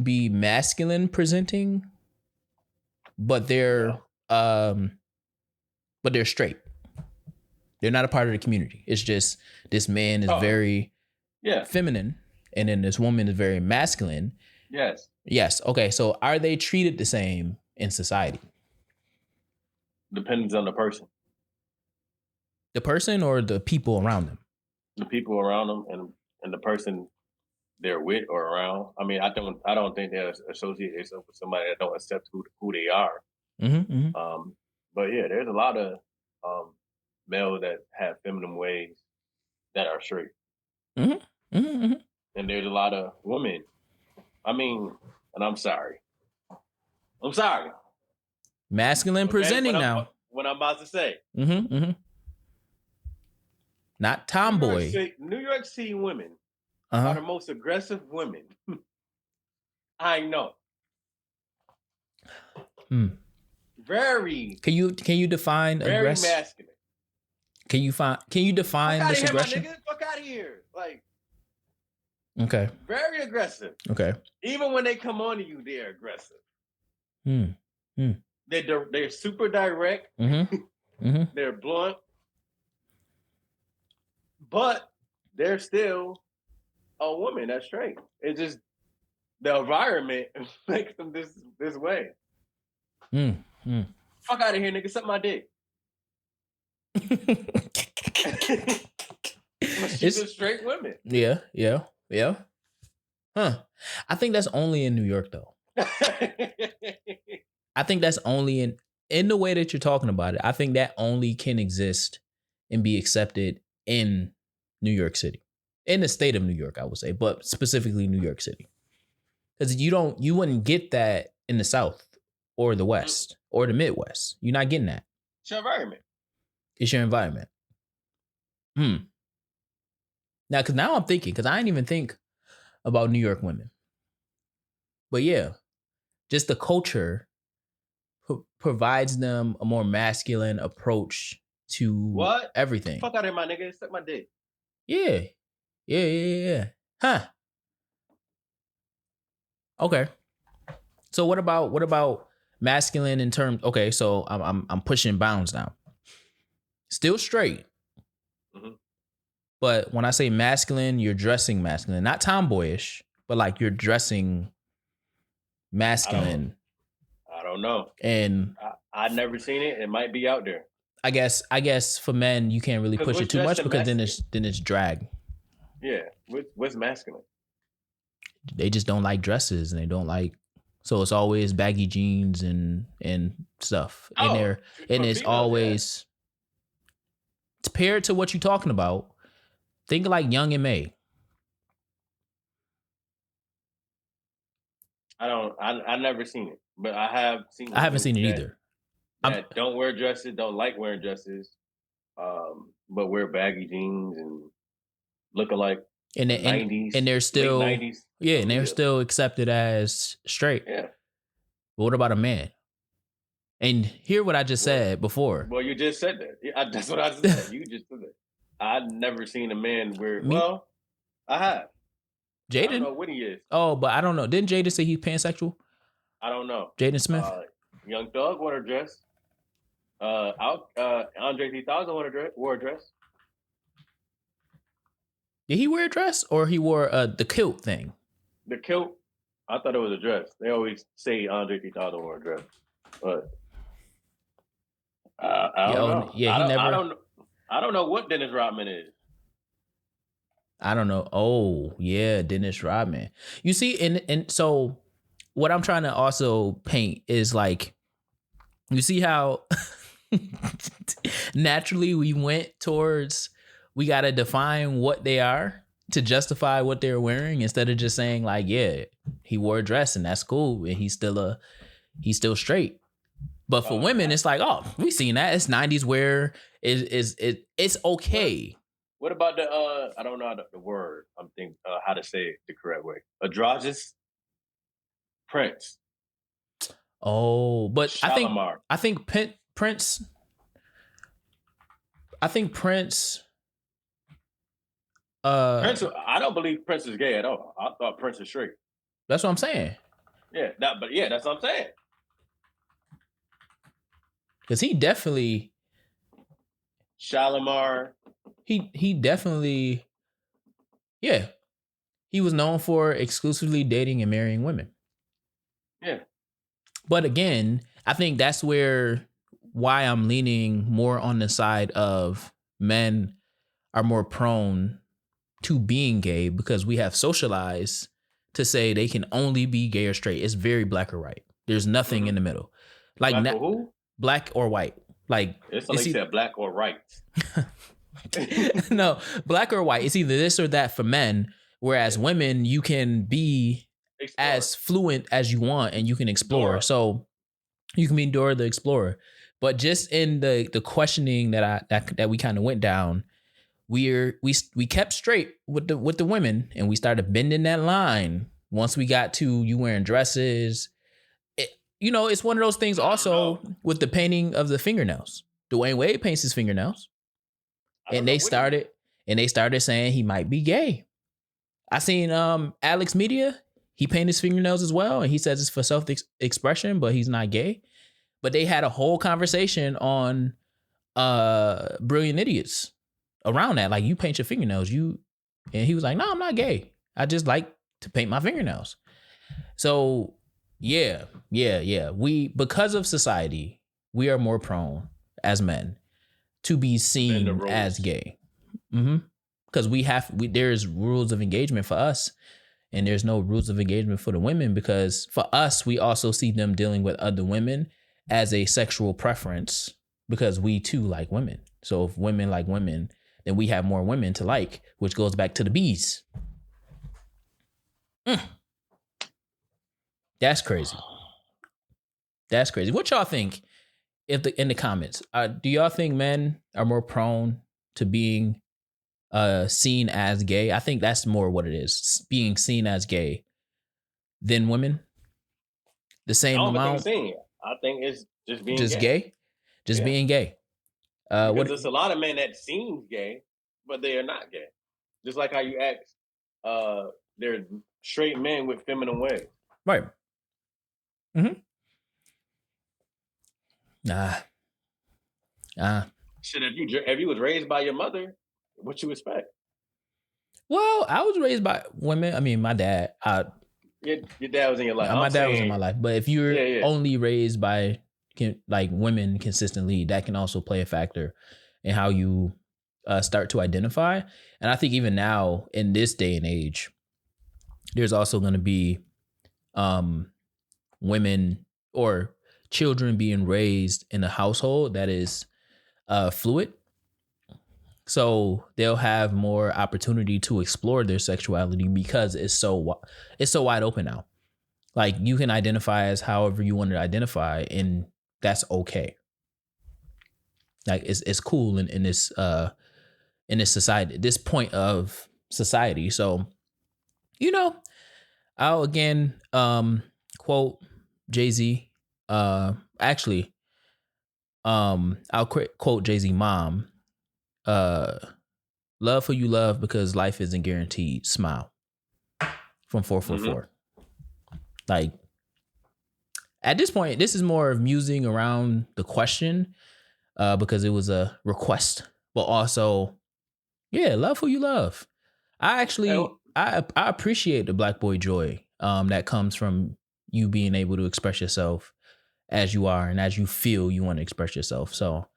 be masculine presenting, but they're straight. They're not a part of the community. It's just this man is very feminine, and then this woman is very masculine. Yes. Okay. So are they treated the same in society? Depends on the person. The person or the people around them? The people around them and the person they're with or around. I mean, I don't think they associate themselves with somebody that don't accept who they are. Mm-hmm. But yeah, there's a lot of males that have feminine ways that are straight. Mm-hmm. Mm-hmm. And there's a lot of women. I mean, and I'm sorry. Masculine presenting now. What I'm about to say. Mm-hmm. Mm-hmm. Not tomboy. New York City women are the most aggressive women I know. Very. Can you define very aggressive? Masculine. Can you define this aggression? Fuck out of here! Like. Okay. Very aggressive. Okay. Even when they come on to you, they're aggressive. They're super direct. Mm-hmm. They're blunt. But they're still a woman that's straight. It's just the environment makes them this way. Fuck out of here, nigga. Suck my dick. She's a straight women. Yeah. Huh. I think that's only in New York, though. I think that's only in the way that you're talking about it. I think that only can exist and be accepted in New York City, in the state of New York, I would say, but specifically New York City, because you wouldn't get that in the South or the West or the Midwest. You're not getting that. It's your environment. It's your environment. Now I'm thinking, because I didn't even think about New York women, but yeah, just the culture provides them a more masculine approach to What? everything. Fuck out of here, my nigga. Suck my dick. Yeah. Huh. Okay. So what about masculine in terms? Okay, so I'm pushing bounds now. Still straight. Mhm. But when I say masculine, you're dressing masculine, not tomboyish, but like you're dressing masculine. I don't know. And I've never seen it. It might be out there. I guess for men you can't really 'Cause push it what's too much dressing because masculine? then it's drag. Yeah. What's masculine? They just don't like dresses and they don't like, so it's always baggy jeans and stuff. Oh, And for it's females, always it's paired to what you're talking about. Think like Young and May. I never seen it, but I have seen. I haven't seen it that- either. That don't wear dresses, don't like wearing dresses, but wear baggy jeans and looking like And 90s, and they're still late 90s. yeah, and they're still accepted as straight. Yeah. But what about a man? And hear what I just said before. Well, you just said that. Yeah, that's what I said. You just said that. I've never seen a man wear. Well, I have. Jaden? I don't know what he is. Oh, but I don't know. Didn't Jaden say he's pansexual? I don't know. Jaden Smith? Young Thug wore a dress. Andre 3000 wore a dress. Did he wear a dress or he wore the kilt thing? The kilt, I thought it was a dress. They always say Andre 3000 wore a dress, but I don't know. Yeah, I don't know what Dennis Rodman is. I don't know. Oh, yeah, Dennis Rodman. You see, and so what I'm trying to also paint is like, you see how naturally we went towards, we got to define what they are to justify what they're wearing instead of just saying like, yeah, he wore a dress and that's cool and he's still straight. But for women, it's like, oh, we seen that. It's 90s wear. It's okay. What about the I don't know the word. I'm thinking how to say it the correct way. Androgynous Prince. Oh, but Shalimar. I think Prince. Prince, I don't believe Prince is gay at all. I thought Prince is straight. That's what I'm saying. Yeah, that's what I'm saying. Because he definitely Shalimar. He definitely, yeah. He was known for exclusively dating and marrying women. Yeah. But again, I think that's why I'm leaning more on the side of men are more prone to being gay because we have socialized to say they can only be gay or straight. It's very black or white. There's nothing in the middle. Like black or who? Black or white. Like it's like you said black or right. No, black or white. It's either this or that for men. Whereas women, you can be as fluent as you want and you can explore. Dora. So you can be Dora the Explorer. But just in the questioning that we kind of went down, we kept straight with the women and we started bending that line once we got to you wearing dresses. It's one of those things also with the painting of the fingernails. Dwayne Wade paints his fingernails. And they started saying he might be gay. I seen Alex Media, he painted his fingernails as well, and he says it's for self-expression, but he's not gay. But they had a whole conversation on Brilliant Idiots around that. Like, you paint your fingernails, and he was like, no, I'm not gay. I just like to paint my fingernails. So yeah. We, because of society, we are more prone as men to be seen as gay. Because there's rules of engagement for us and there's no rules of engagement for the women, because for us, we also see them dealing with other women as a sexual preference because we too like women. So if women like women, then we have more women to like, which goes back to the bees. That's crazy. What y'all think? In the comments, do y'all think men are more prone to being seen as gay? I think that's more what it is, being seen as gay than women. The same amount. I think it's just being gay. Being gay. Because there's a lot of men that seem gay, but they are not gay. Just like how you ask, they're straight men with feminine ways. Right. Mm-hmm. Shit, if you was raised by your mother, what you expect? Well, I was raised by women. I mean, my dad. Your dad was in your life. My dad was in my life. But if you're only raised by like women consistently, that can also play a factor in how you start to identify. And I think even now in this day and age, there's also going to be women or children being raised in a household that is fluid. So they'll have more opportunity to explore their sexuality because it's so wide open now. Like you can identify as however you want to identify, and that's okay. Like it's cool in this society, this point of society. So, I'll again quote Jay-Z. Actually, I'll quote Jay-Z mom. Love who you love because life isn't guaranteed. Smile. From 444. Mm-hmm. Like at this point, this is more of musing around the question because it was a request, but also, yeah, love who you love. I appreciate the Black boy joy that comes from you being able to express yourself as you are and as you feel you want to express yourself. So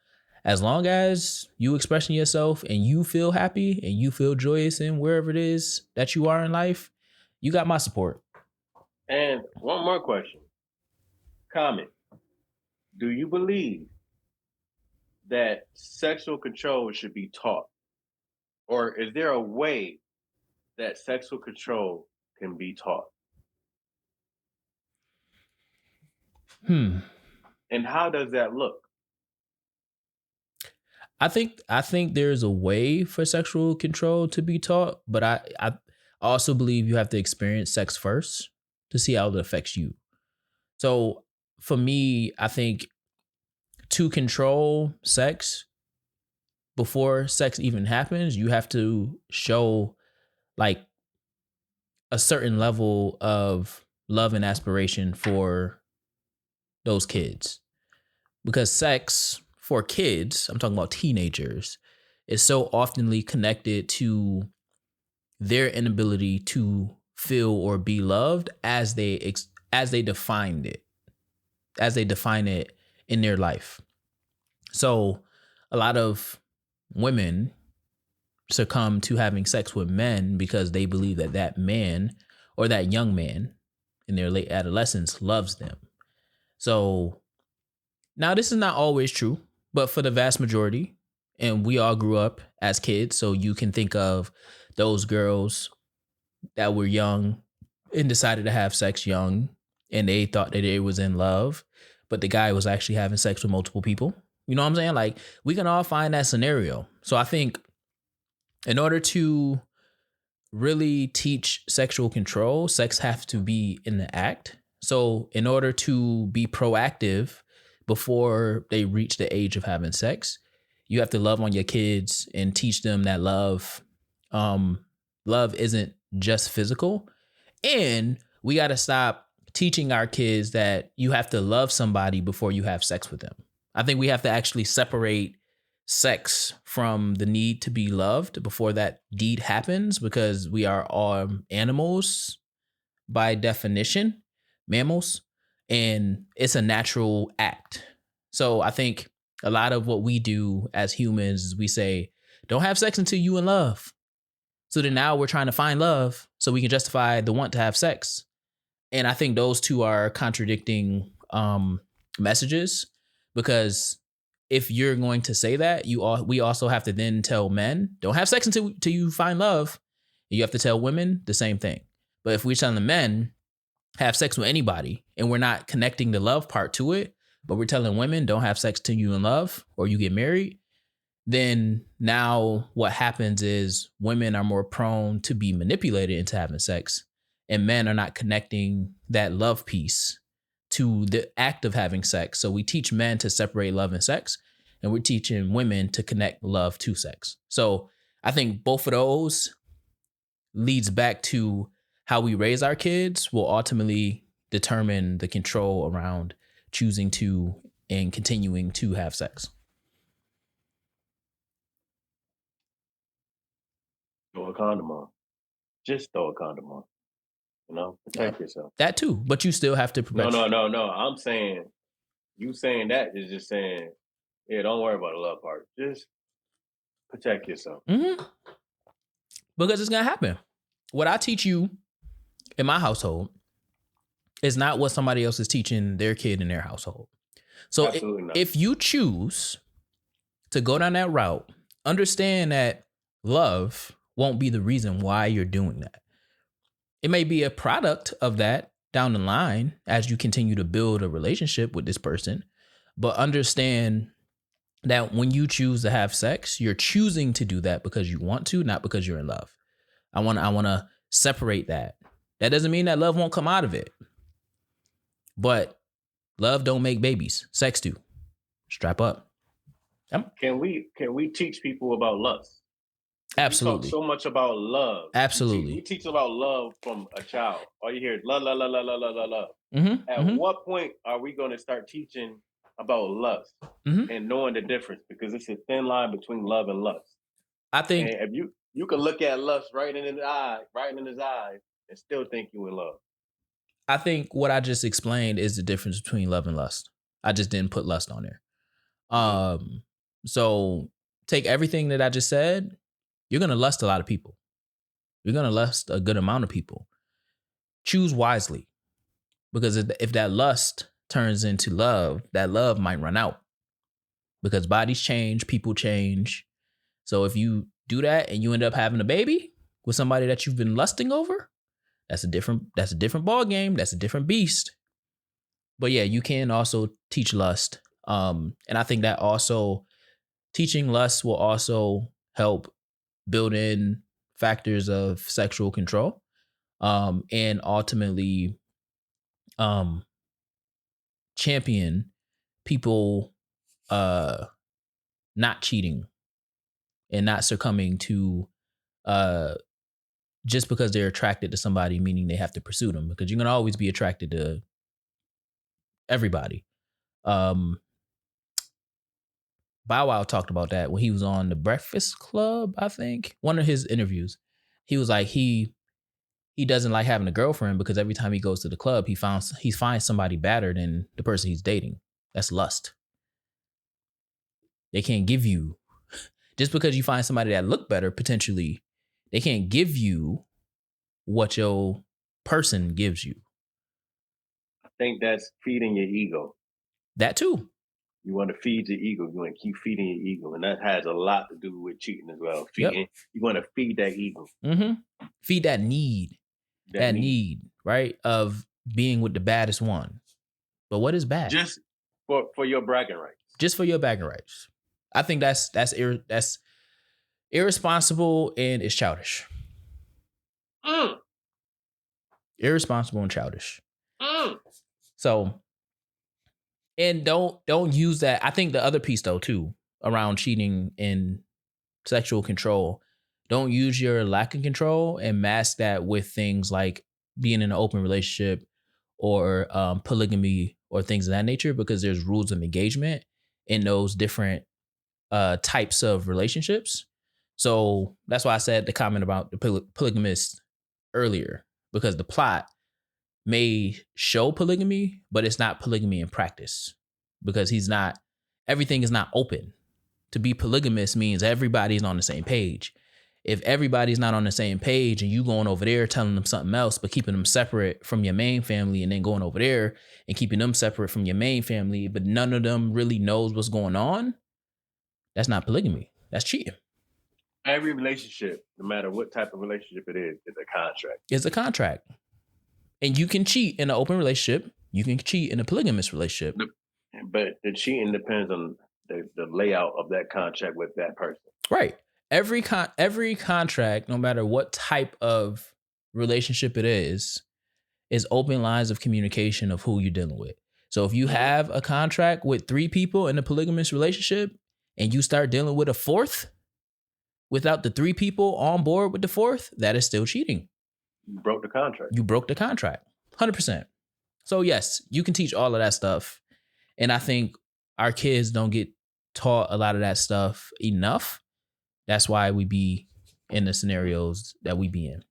as long as you expressing yourself and you feel happy and you feel joyous in wherever it is that you are in life, you got my support. And one more question. Comment. Do you believe that sexual control should be taught? Or is there a way that sexual control can be taught? And how does that look? I think there's a way for sexual control to be taught, but I also believe you have to experience sex first to see how it affects you. So for me, I think to control sex before sex even happens, you have to show like a certain level of love and aspiration for those kids. Because sex for kids, I'm talking about teenagers, is so oftenly connected to their inability to feel or be loved as they define it in their life. So a lot of women succumb to having sex with men because they believe that man or that young man in their late adolescence loves them. So now this is not always true, but for the vast majority, and we all grew up as kids, so you can think of those girls that were young and decided to have sex young, and they thought that they was in love, but the guy was actually having sex with multiple people. You know what I'm saying? Like, we can all find that scenario. So I think in order to really teach sexual control, sex has to be in the act. So in order to be proactive before they reach the age of having sex, you have to love on your kids and teach them that love isn't just physical. And we got to stop teaching our kids that you have to love somebody before you have sex with them. I think we have to actually separate sex from the need to be loved before that deed happens, because we are all animals by definition, mammals, and it's a natural act. So I think a lot of what we do as humans is we say, don't have sex until you in love. So then now we're trying to find love so we can justify the want to have sex. And I think those two are contradicting messages, because if you're going to say that, we also have to then tell men, don't have sex until you find love. You have to tell women the same thing. But if we're telling the men, have sex with anybody, and we're not connecting the love part to it, but we're telling women, don't have sex till you in love or you get married, then now what happens is women are more prone to be manipulated into having sex, and men are not connecting that love piece to the act of having sex. So we teach men to separate love and sex, and we're teaching women to connect love to sex. So I think both of those leads back to how we raise our kids will ultimately determine the control around choosing to and continuing to have sex. Throw a condom on. Just throw a condom on. You know, protect yourself. That too, but you still have to protect. No. I'm saying, you saying that is just saying, yeah, don't worry about the love part. Just protect yourself. Mm-hmm. Because it's gonna happen. What I teach you in my household is not what somebody else is teaching their kid in their household. So if you choose to go down that route, understand that love won't be the reason why you're doing that. It may be a product of that down the line as you continue to build a relationship with this person, but understand that when you choose to have sex, you're choosing to do that because you want to, not because you're in love. I want to separate that. That doesn't mean that love won't come out of it. But love don't make babies. Sex do. Strap up. Can we teach people about lust? Absolutely. We talk so much about love. Absolutely. We teach about love from a child. All you hear is love, love, love, love, love, love, love. Mm-hmm. At what point are we going to start teaching about lust and knowing the difference? Because it's a thin line between love and lust. I think if you can look at lust right in his eyes, and still think you in love. I think what I just explained is the difference between love and lust. I just didn't put lust on there. So take everything that I just said. You're going to lust a lot of people. You're going to lust a good amount of people. Choose wisely. Because if that lust turns into love, that love might run out. Because bodies change, people change. So if you do that and you end up having a baby with somebody that you've been lusting over, that's a different ball game. That's a different beast. But yeah, you can also teach lust. And I think that also teaching lust will also help build in factors of sexual control. And ultimately champion people not cheating and not succumbing to just because they're attracted to somebody, meaning they have to pursue them, because you're going to always be attracted to everybody. Bow Wow talked about that when he was on the Breakfast Club, I think. One of his interviews. He was like, he doesn't like having a girlfriend because every time he goes to the club, he finds somebody better than the person he's dating. That's lust. They can't give you, just because you find somebody that look better, potentially, they can't give you what your person gives you. I think that's feeding your ego. That too. You want to feed your ego. You want to keep feeding your ego. And that has a lot to do with cheating as well. You want to feed that ego. Mm-hmm. Feed that need. That need, right? Of being with the baddest one. But what is bad? Just for your bragging rights. Just for your bragging rights. I think that's irresponsible and it's childish. Irresponsible and childish. So, and don't use that. I think the other piece though too around cheating and sexual control, don't use your lack of control and mask that with things like being in an open relationship or polygamy or things of that nature, because there's rules of engagement in those different types of relationships. So that's why I said the comment about the polygamist earlier, because the plot may show polygamy, but it's not polygamy in practice, because everything is not open. To be polygamous means everybody's on the same page. If everybody's not on the same page and you going over there telling them something else, but keeping them separate from your main family, and then going over there and keeping them separate from your main family, but none of them really knows what's going on, that's not polygamy. That's cheating. Every relationship, no matter what type of relationship it is a contract. It's a contract. And you can cheat in an open relationship. You can cheat in a polygamous relationship. But the cheating depends on the layout of that contract with that person. Right. Every contract, no matter what type of relationship it is open lines of communication of who you're dealing with. So if you have a contract with 3 people in a polygamous relationship and you start dealing with a fourth without the 3 people on board with the fourth, that is still cheating. You broke the contract. You broke the contract. 100%. So yes, you can teach all of that stuff. And I think our kids don't get taught a lot of that stuff enough. That's why we be in the scenarios that we be in.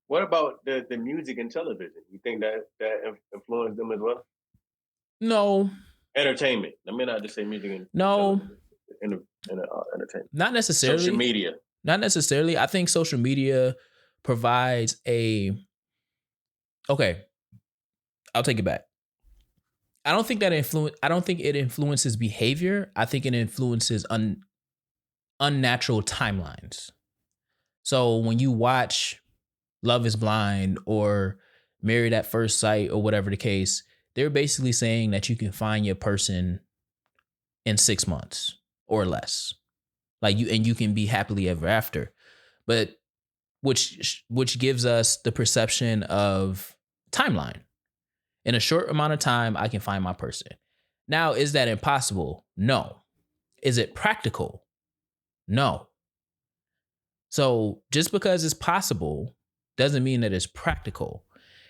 What about the music and television? You think that influenced them as well? No. Entertainment. I mean, not just say music and entertainment. Not necessarily. Social media. Not necessarily. I think social media provides okay, I'll take it back. I don't think it influences behavior. I think it influences unnatural timelines. So when you watch Love is Blind or Married at First Sight or whatever the case, they're basically saying that you can find your person in 6 months or less. You can be happily ever after. But which gives us the perception of timeline. In a short amount of time, I can find my person. Now, is that impossible? No. Is it practical? No. So just because it's possible doesn't mean that it's practical.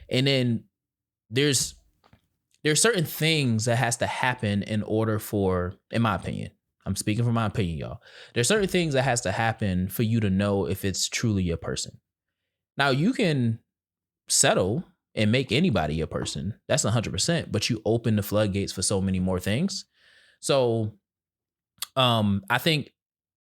And then there's certain things that has to happen in order for, in my opinion, I'm speaking from my opinion, y'all. There's certain things that has to happen for you to know if it's truly your person. Now you can settle and make anybody a person. That's 100%, but you open the floodgates for so many more things. So I think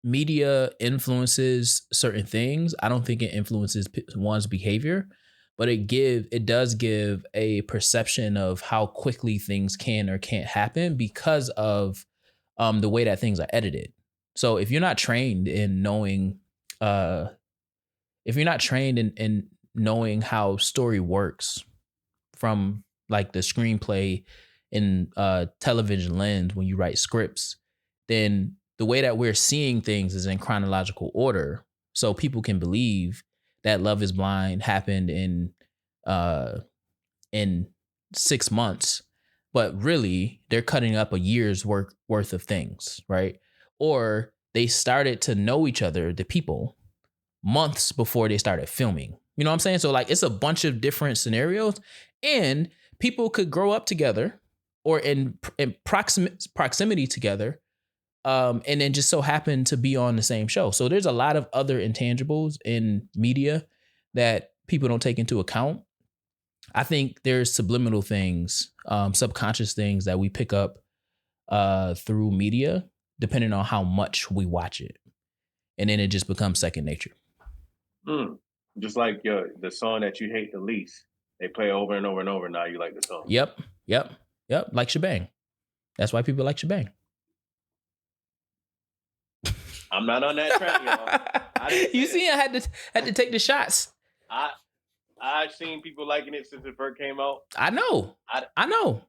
media influences certain things. I don't think it influences one's behavior, but it does give a perception of how quickly things can or can't happen because of the way that things are edited. So if you're not trained in knowing, in knowing how story works from like the screenplay in television lens when you write scripts, then the way that we're seeing things is in chronological order. So people can believe that Love is Blind happened in 6 months, but really they're cutting up a year's worth of things, right? Or they started to know each other, the people, months before they started filming. You know what I'm saying? So like it's a bunch of different scenarios, and people could grow up together or in proximity together, and then just so happen to be on the same show. So there's a lot of other intangibles in media that people don't take into account. I think there's subliminal things, subconscious things that we pick up through media, depending on how much we watch it. And then it just becomes second nature. Just like the song that you hate the least, they play over and over and over. Now you like the song. Yep. Like Shebang. That's why people like Shebang. I'm not on that track, y'all. You see, I had to take the shots. I've seen people liking it since it first came out. I know. I know.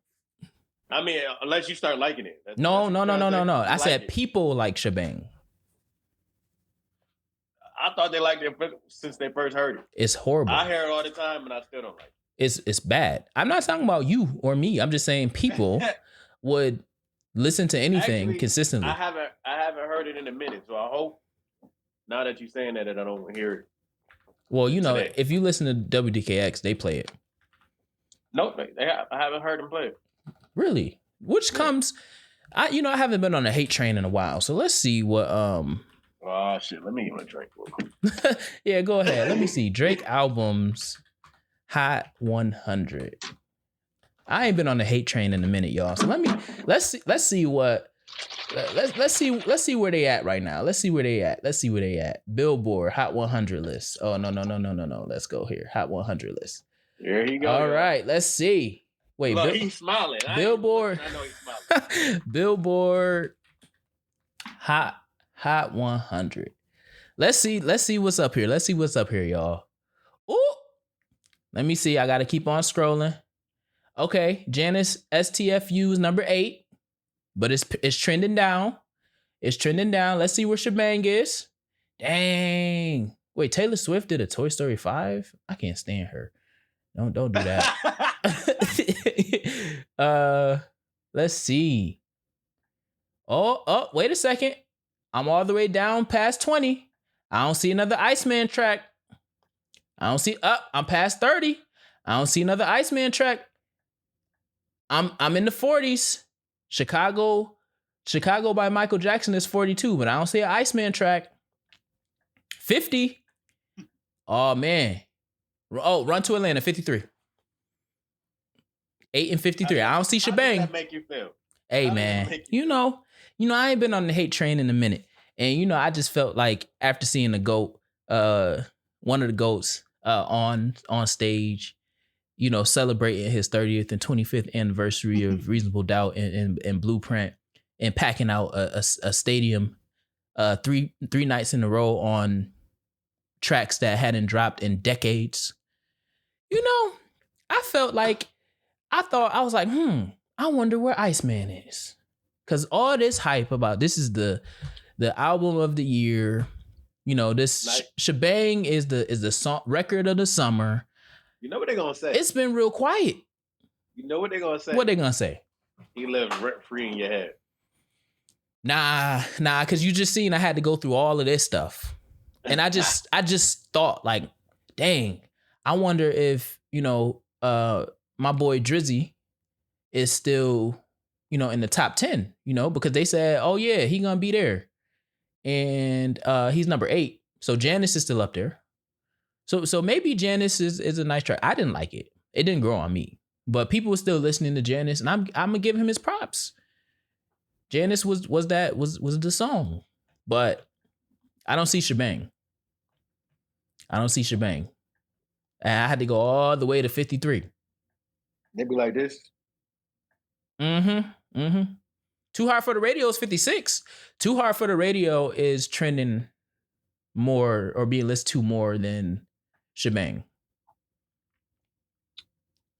I mean, unless you start liking it. No. I said it. people like Shebang. I thought they liked it since they first heard it. It's horrible. I hear it all the time, and I still don't like it. It's bad. I'm not talking about you or me. I'm just saying people would listen to anything Actually, consistently. I haven't heard it in a minute, so I hope now that you're saying that I don't hear it. Well, you know, today. if you listen to WDKX, they play it. Nope, I haven't heard them play it. Really? Which comes, I haven't been on a hate train in a while, so let's see what. Oh shit! Let me get my drink real quick. Yeah, go ahead. Let me see Drake albums, Hot 100. I ain't been on the hate train in a minute, y'all. So let's see where they at right now. Let's see where they at. Billboard Hot 100 list. Oh no. Let's go here. Hot 100 list. There you go. All right, let's see. Wait, look, he's smiling. Billboard. I know he's smiling. Billboard Hot 100. Let's see what's up here. Let's see what's up here, y'all. Ooh. Let me see. I got to keep on scrolling. Okay, Janice STFU is number 8, but it's trending down. It's trending down. Let's see where Shebang is. Dang. Wait, Taylor Swift did a Toy Story 5? I can't stand her. Don't do that. Let's see. Oh, wait a second. I'm all the way down past 20. I don't see another Iceman track. I don't see I'm past 30. I don't see another Iceman track. I'm in the 40s. Chicago by Michael Jackson is 42, but I don't see an Iceman track. 50. Oh man. Oh, Run to Atlanta, 53. 8 and 53. I don't see Shebang. How does that make you feel? Hey man, you know, I ain't been on the hate train in a minute. And I just felt like after seeing the GOAT, one of the GOATs on stage, celebrating his 30th and 25th anniversary of Reasonable Doubt and Blueprint, and packing out a stadium three nights in a row on tracks that hadn't dropped in decades. I felt like, I was like, I wonder where Iceman is. Cause all this hype about this is the album of the year. This Shebang is the song record of the summer. You know what they're gonna say? It's been real quiet. You know what they're gonna say? What they gonna say? He lives rent free in your head. Nah, cause you just seen I had to go through all of this stuff. And I just thought like, dang, I wonder if, my boy Drizzy is still, in the top 10, because they said, oh yeah, he gonna be there. And he's number 8. So Janice is still up there. So maybe Janice is a nice track. I didn't like it. It didn't grow on me. But people were still listening to Janice, and I'm gonna give him his props. Janice was the song. But I don't see Shebang. And I had to go all the way to 53. They be like this. Too Hard for the Radio is 56. Too Hard for the Radio is trending more or being listened to more than Shebang.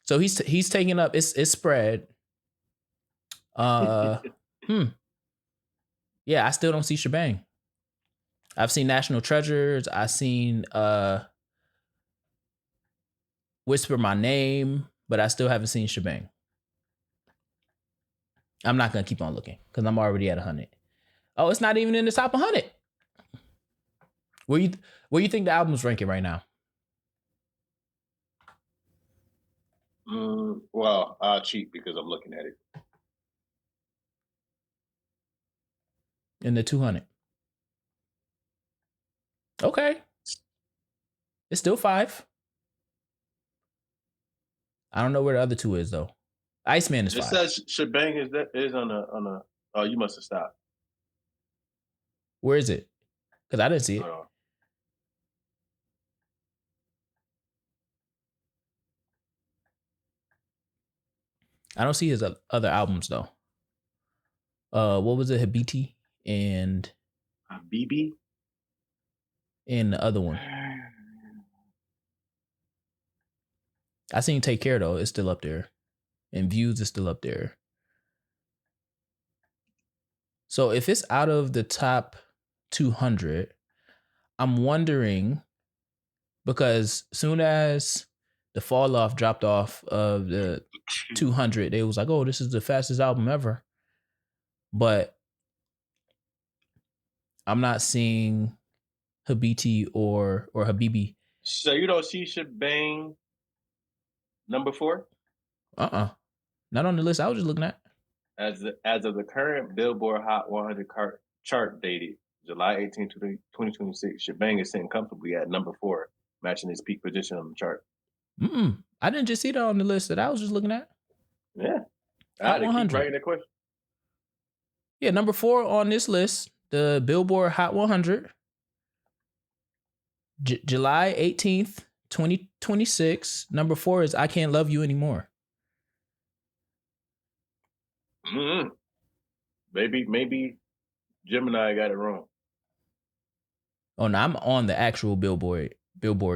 So he's taking up it's spread. Yeah, I still don't see Shebang. I've seen National Treasures. I've seen Whisper My Name, but I still haven't seen Shebang. I'm not gonna keep on looking because I'm already at 100. Oh, it's not even in the top 100. Where you think the album's ranking right now? Well, I'll cheat because I'm looking at it. In the 200. Okay. It's still 5. I don't know where the other 2 is though. Iceman is 5. It says Shebang is on a. Oh, you must have stopped. Where is it? Because I didn't see it. I don't see his other albums though. What was it? Habiti and Habibi and the other one. I seen Take Care though. It's still up there, and Views is still up there. So if it's out of the top 200, I'm wondering, because soon as the Fall Off dropped off of the 200, they was like, oh, this is the fastest album ever. But I'm not seeing Habiti or Habibi. So you don't see Shebang number 4? Not on the list I was just looking at. As of the current Billboard Hot 100 chart dated July 18, 2026, Shebang is sitting comfortably at number 4, matching his peak position on the chart. I didn't just see that on the list that I was just looking at. Yeah. Hot I had to keep writing that question. Yeah, number 4 on this list, the Billboard Hot 100. July 18th, 2026. Number 4 is I Can't Love You Anymore. Maybe Gemini got it wrong. Oh no, I'm on the actual Billboard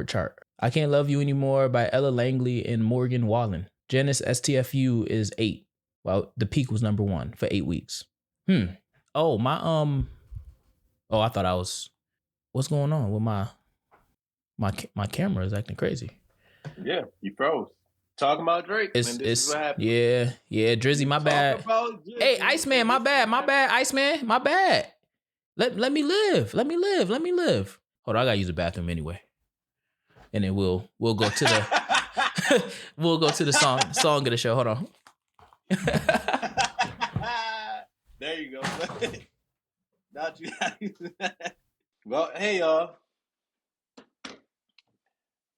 chart. I Can't Love You Anymore by Ella Langley and Morgan Wallen. Janice STFU is 8. Well, the peak was number 1 for 8 weeks. Oh, my oh, I thought I was, what's going on with my camera is acting crazy. Yeah, you froze. Talking about Drake. It's And this is what happened. yeah, Drizzy, my bad. About Drizzy, Hey, Iceman, my bad, Iceman, my bad. Let me live. Hold on, I gotta use the bathroom anyway. And then we'll go to the we'll go to the song of the show. Hold on. There you go. Not you. Well, hey y'all.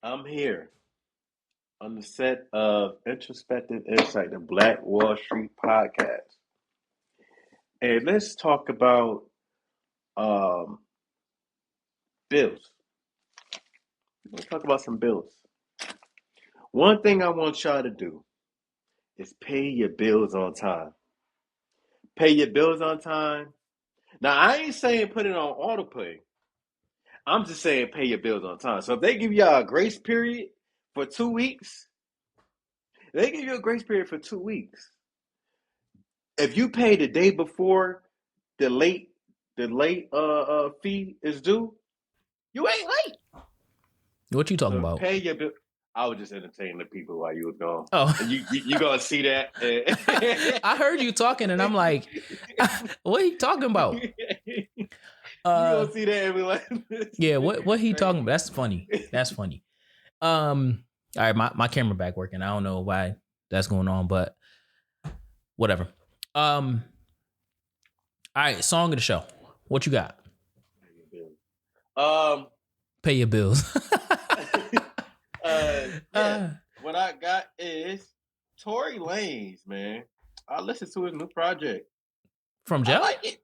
I'm here on the set of Introspective Insight, the Black Wall Street podcast. And let's talk about bills. Let's talk about some bills. One thing I want y'all to do is pay your bills on time. Pay your bills on time. Now, I ain't saying put it on autopay. I'm just saying pay your bills on time. So if they give y'all a grace period for 2 weeks, they give you a grace period for 2 weeks. If you pay the day before the late fee is due, you ain't late. What you talking about? Pay your bill. I was just entertaining the people while you was gone. Oh, and you gonna see that? I heard you talking, and I'm like, what he talking about? You gonna see that and be like, yeah, what he talking about? That's funny. All right, my camera back working. I don't know why that's going on, but whatever. All right, song of the show. What you got? Pay your bills. What I got is Tory Lanez, man. I listened to his new project. From Jeff? I like it.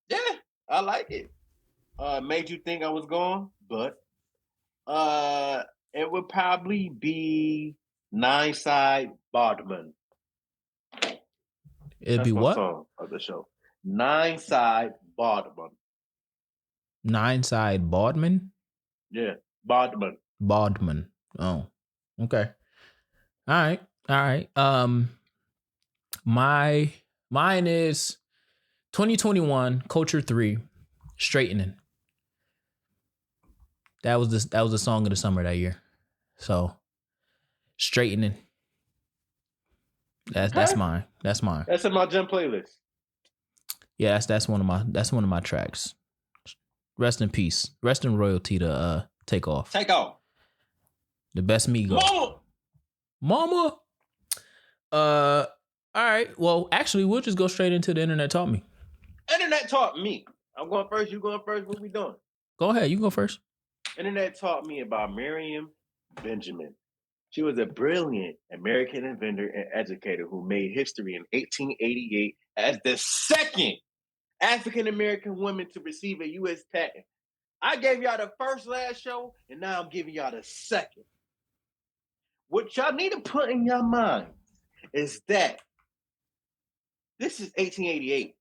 Yeah, I like it. Made you think I was gone, but it would probably be Nine Side Bodman. It'd be what? Song of the show. Nine Side Bodman. Nine Side Bodman? Yeah, Bodman. Oh, okay. All right. Mine is 2021 Culture 3, Straightening. That was the song of the summer that year. So, Straightening. That's mine. That's mine. That's in my gym playlist. Yeah, that's one of my tracks. Rest in peace. Rest in royalty to Take Off. Take Off. The best Migo. Mama. All right. Well, actually, we'll just go straight into the Internet Taught Me. Internet Taught Me. I'm going first. You going first? What we doing? Go ahead. You go first. Internet Taught Me about Miriam Benjamin. She was a brilliant American inventor and educator who made history in 1888 as the second African-American woman to receive a U.S. patent. I gave y'all the first last show, and now I'm giving y'all the second. What y'all need to put in your mind is that this is 1888.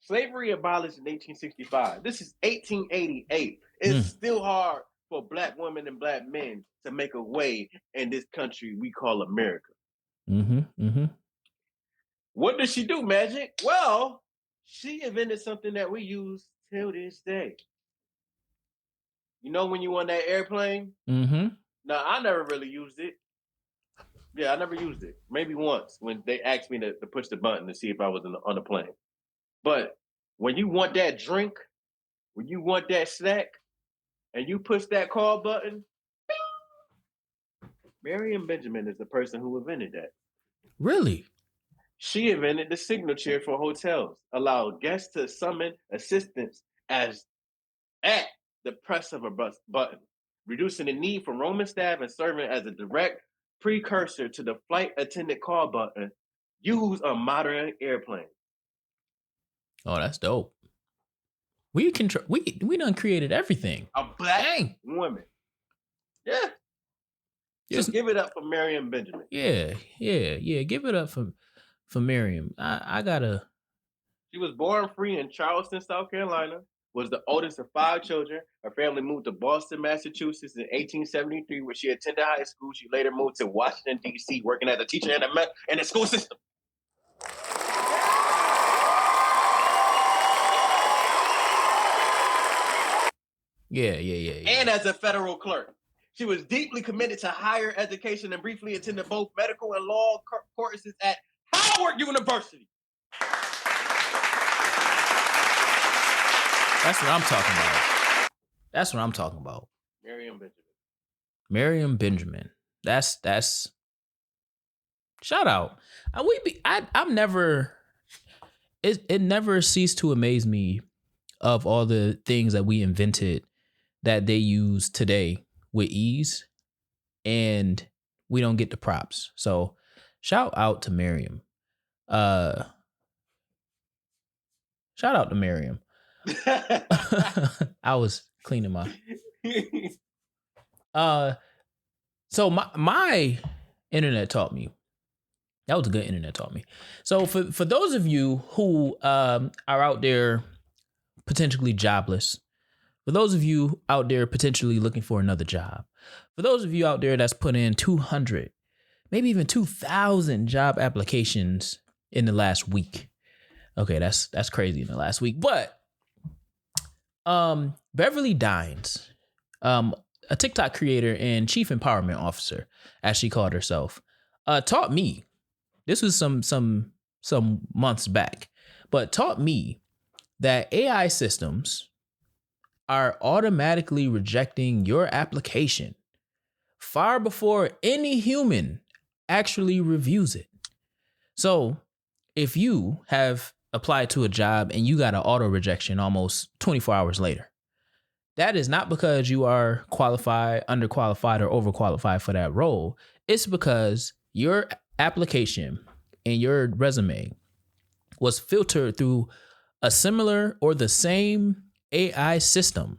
Slavery abolished in 1865. This is 1888. It's still hard for Black women and Black men to make a way in this country we call America. What did she do, Magic? Well, she invented something that we use till this day. You know when you on that airplane? Now, I never really used it. Yeah, I never used it. Maybe once when they asked me to push the button to see if I was on the plane. But when you want that drink, when you want that snack, and you push that call button, bing, Miriam Benjamin is the person who invented that. Really? She invented the signal chair for hotels, allowed guests to summon assistance at the press of a button, reducing the need for Roman staff and serving as a direct precursor to the flight attendant call button used on modern airplanes. Oh, that's dope. We done created everything. A Black woman. Yeah. Just give it up for Miriam Benjamin. Yeah. Give it up for Miriam. I gotta. She was born free in Charleston, South Carolina. Was the oldest of 5 children. Her family moved to Boston, Massachusetts in 1873, where she attended high school. She later moved to Washington, D.C., working as a teacher in the school system. Yeah. And as a federal clerk. She was deeply committed to higher education and briefly attended both medical and law courses at Howard University. That's what I'm talking about. That's what I'm talking about. Miriam Benjamin. That's shout out. I'm never. It never ceased to amaze me of all the things that we invented that they use today with ease, and we don't get the props. So shout out to Miriam. Shout out to Miriam. I was cleaning my so my internet taught me. That was a good internet taught me. So for those of you who are out there potentially jobless, for those of you out there potentially looking for another job, for those of you out there that's put in 200, maybe even 2,000 job applications in the last week. Okay, that's crazy in the last week. But Beverly Dines, a TikTok creator and chief empowerment officer, as she called herself, taught me. This was some months back, but taught me that AI systems are automatically rejecting your application far before any human actually reviews it. So if you have applied to a job and you got an auto rejection almost 24 hours later, that is not because you are qualified, underqualified, or overqualified for that role. It's because your application and your resume was filtered through a similar or the same AI system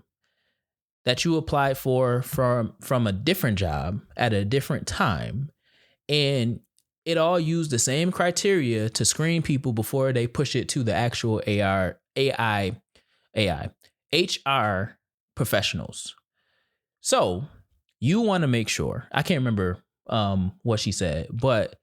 that you applied for from a different job at a different time. And it all used the same criteria to screen people before they push it to the actual HR professionals. So you want to make sure, I can't remember what she said, but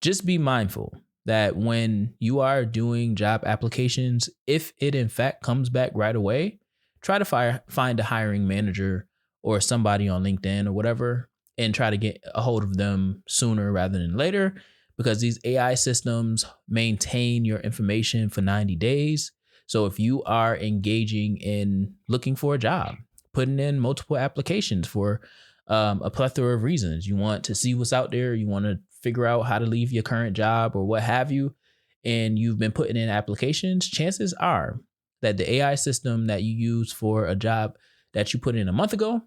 just be mindful that when you are doing job applications, if it in fact comes back right away, try to find a hiring manager or somebody on LinkedIn or whatever and try to get a hold of them sooner rather than later, because these AI systems maintain your information for 90 days. So if you are engaging in looking for a job, putting in multiple applications for a plethora of reasons, you want to see what's out there, you want to figure out how to leave your current job or what have you, and you've been putting in applications, chances are that the AI system that you use for a job that you put in a month ago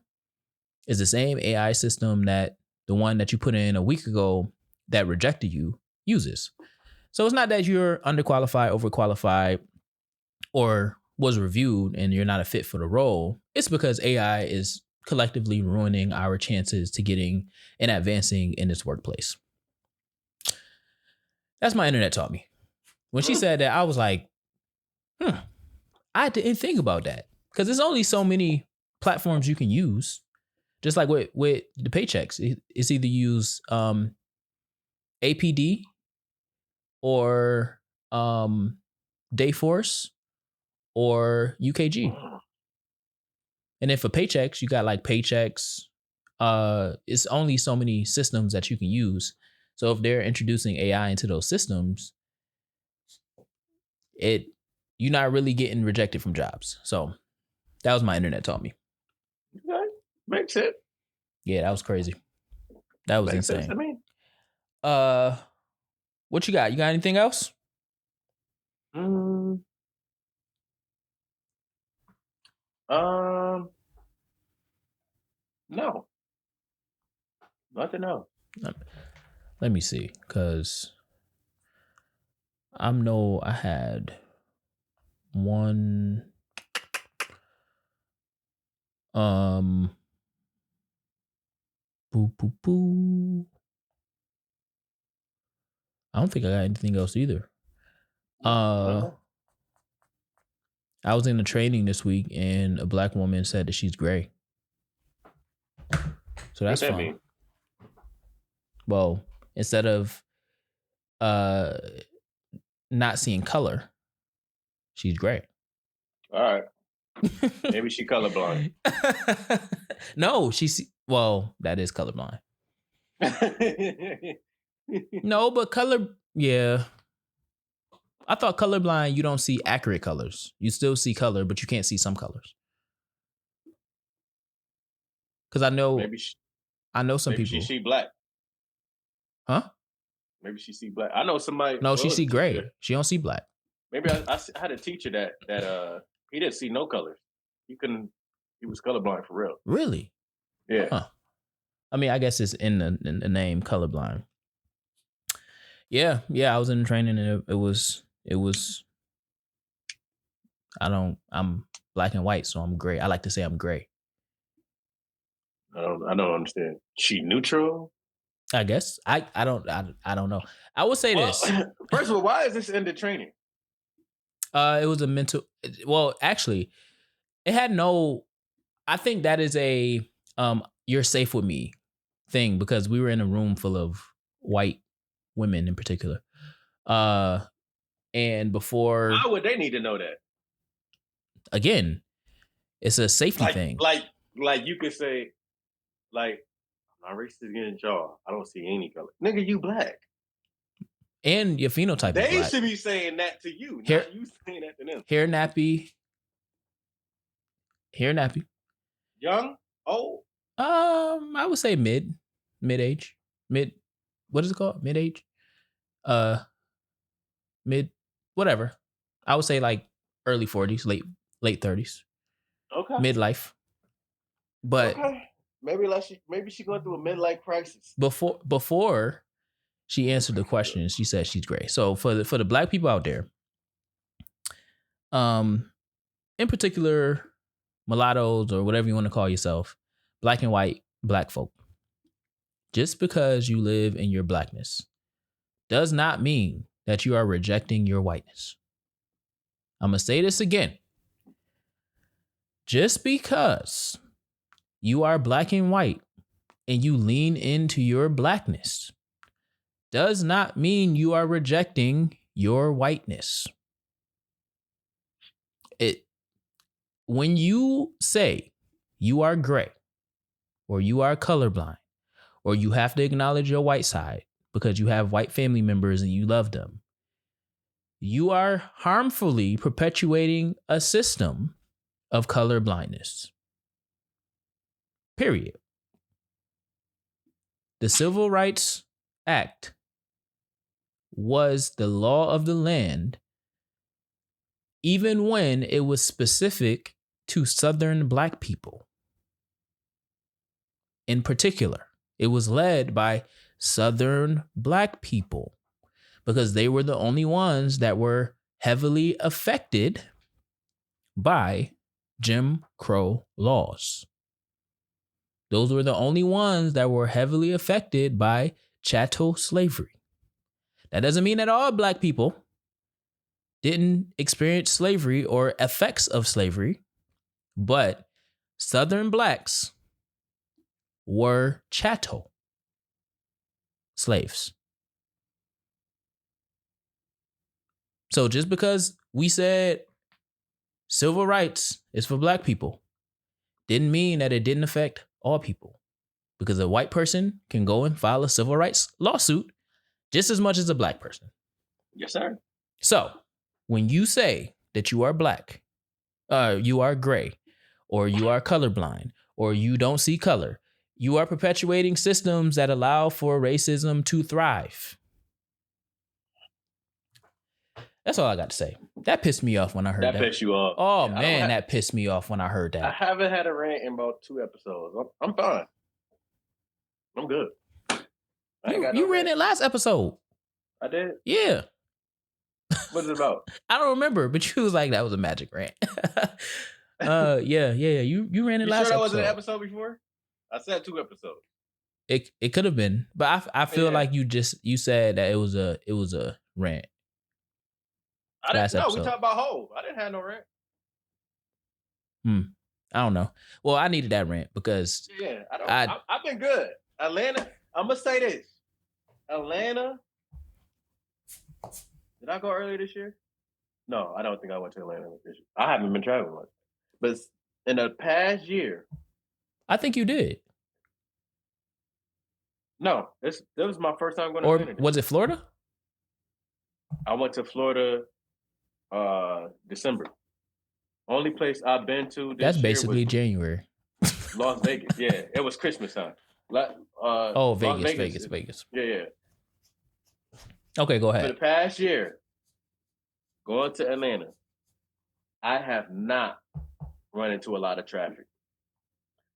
is the same AI system that the one that you put in a week ago that rejected you uses. So it's not that you're underqualified, overqualified, or was reviewed and you're not a fit for the role. It's because AI is collectively ruining our chances to getting and advancing in this workplace. That's my internet taught me. When she said that, I was like, I didn't think about that, because there's only so many platforms you can use. Just like with the paychecks, it's either use APD or Dayforce or UKG. And then for paychecks, you got like Paychecks. It's only so many systems that you can use. So if they're introducing AI into those systems, you're not really getting rejected from jobs. So that was my internet taught me. Okay. Makes sense. Yeah, that was crazy. That was Makes insane. sense to me. What you got? You got anything else? No. Nothing else. Let me see, because I had one. Boo, boo, boo. I don't think I got anything else either. I was in a training this week and a black woman said that she's gray. So that's fun. Mean? Well, instead of not seeing color, she's gray. All right. Maybe she colorblind. No, Well, that is colorblind. No, but yeah. I thought colorblind, you don't see accurate colors. You still see color, but you can't see some colors. Because I know some maybe people. she see black. Huh? Maybe she see black. I know somebody. No, she see gray. She don't see black. Maybe I had a teacher that he didn't see no colors. He was colorblind for real. Really? Yeah. Huh. I mean, I guess it's in the name colorblind. Yeah. I was in training and it was. I'm black and white, so I'm gray. I like to say I'm gray. I don't understand. She neutral? I guess I don't know. I would say this. First of all, why is this in the training? It was a mental. Well, actually, it had no. I think that is a you're safe with me thing because we were in a room full of white women in particular. And before, why would they need to know that? Again, it's a safety thing. Like you could say, like, my race is against y'all. I don't see any color. Nigga, you black. And your phenotype they is black. should be saying that to you, not you saying that to them. Hair nappy. Young? Old? I would say mid-age. What is it called? Mid-age? Whatever. I would say like early 40s, late 30s. Okay. Midlife. But okay. Maybe she going through a midlife crisis. Before she answered the question, she said she's gray. So for the black people out there, in particular, mulattoes or whatever you want to call yourself, black and white black folk, just because you live in your blackness does not mean that you are rejecting your whiteness. I'm going to say this again. Just because you are black and white and you lean into your blackness does not mean you are rejecting your whiteness. When you say you are gray or you are colorblind or you have to acknowledge your white side because you have white family members and you love them, you are harmfully perpetuating a system of color blindness. Period. The Civil Rights Act was the law of the land, even when it was specific to Southern black people. In particular, it was led by Southern black people because they were the only ones that were heavily affected by Jim Crow laws. Those were the only ones that were heavily affected by chattel slavery. That doesn't mean that all black people didn't experience slavery or effects of slavery, but Southern blacks were chattel slaves. So just because we said civil rights is for black people didn't mean that it didn't affect all people, because a white person can go and file a civil rights lawsuit just as much as a black person. Yes, sir. So when you say that you are black, you are gray, or you are colorblind, or you don't see color, you are perpetuating systems that allow for racism to thrive. That's all I got to say. That pissed me off when I heard that. That pissed you off. Oh, yeah, man, that pissed me off when I heard that. I haven't had a rant in about 2 episodes. I'm fine. I'm good. You ran it last episode. I did? Yeah. What's it about? I don't remember, but you was like, that was a magic rant. Yeah. You ran it last episode. You sure that wasn't an episode before? I said 2 episodes. It could have been, but I feel like you said that it was a rant. We talked about Hov. I didn't have no rant. I don't know. Well, I needed that rant because I've been good. Atlanta, I'm gonna say this. Atlanta. Did I go earlier this year? No, I don't think I went to Atlanta this year. I haven't been traveling much. But in the past year, I think you did. No, that was my first time going to Or Atlanta. was it Florida? I went to Florida December. Only place I've been to this That's year basically was January. Las Vegas. Yeah, it was Christmas time. Oh, Las Vegas. Yeah. Okay, go For the ahead. past year, going to Atlanta, I have not run into a lot of traffic.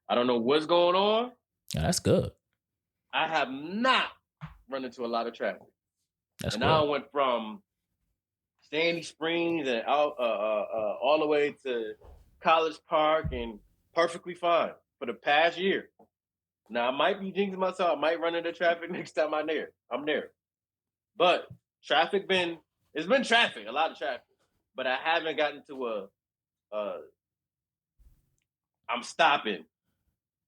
I don't know what's going on. Yeah, that's good. I have not run into a lot of traffic. That's and good. now I went from Sandy Springs and out all the way to College Park and perfectly fine for the past year. Now I might be jinxing myself. I might run into traffic next time I'm there. But it's been traffic, a lot of traffic. But I haven't gotten to I'm stopping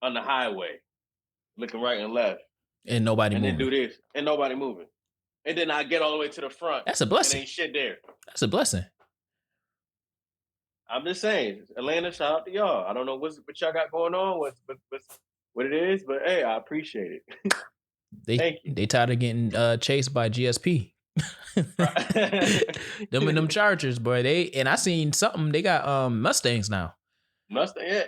on the highway, looking right and left. And nobody and moving. then do this, and nobody moving. And then I get all the way to the front. That's a blessing. And ain't shit there. That's a blessing. I'm just saying, Atlanta, shout out to y'all. I don't know what y'all got going on, what it is, but hey, I appreciate it. Thank you. They tired of getting chased by GSP. Them and them Chargers, boy. I seen something. They got Mustangs now. Mustang, yeah.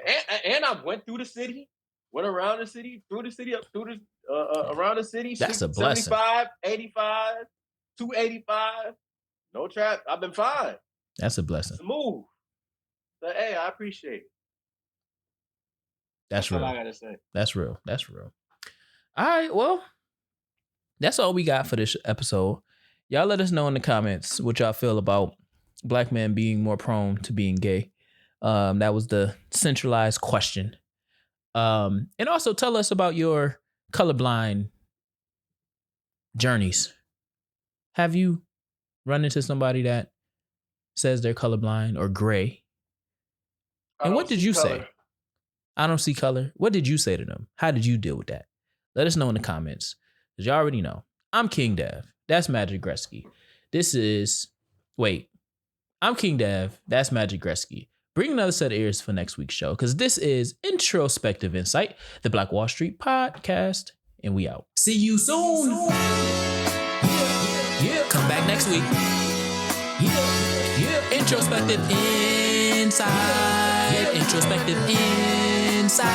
And I went through the city, went around the city, around the city. That's a blessing. 75, 85, 285. No trap. I've been fine. That's a blessing. Smooth. But hey, I appreciate it. That's real. All I gotta say. That's real. All right, well, that's all we got for this episode. Y'all let us know in the comments what y'all feel about black men being more prone to being gay. That was the centralized question. And also tell us about your colorblind journeys. Have you run into somebody that says they're colorblind or gray? And what did you say? I don't see color. What did you say to them? How did you deal with that? Let us know in the comments. Because you already know. I'm King Dev. That's Magic Gretzky. I'm King Dev. That's Magic Gretzky. Bring another set of ears for next week's show. Because this is Introspective Insight, the Black Wall Street podcast. And we out. See you soon. Yeah. Come back next week. Yeah. Introspective Insight. Introspective Insight.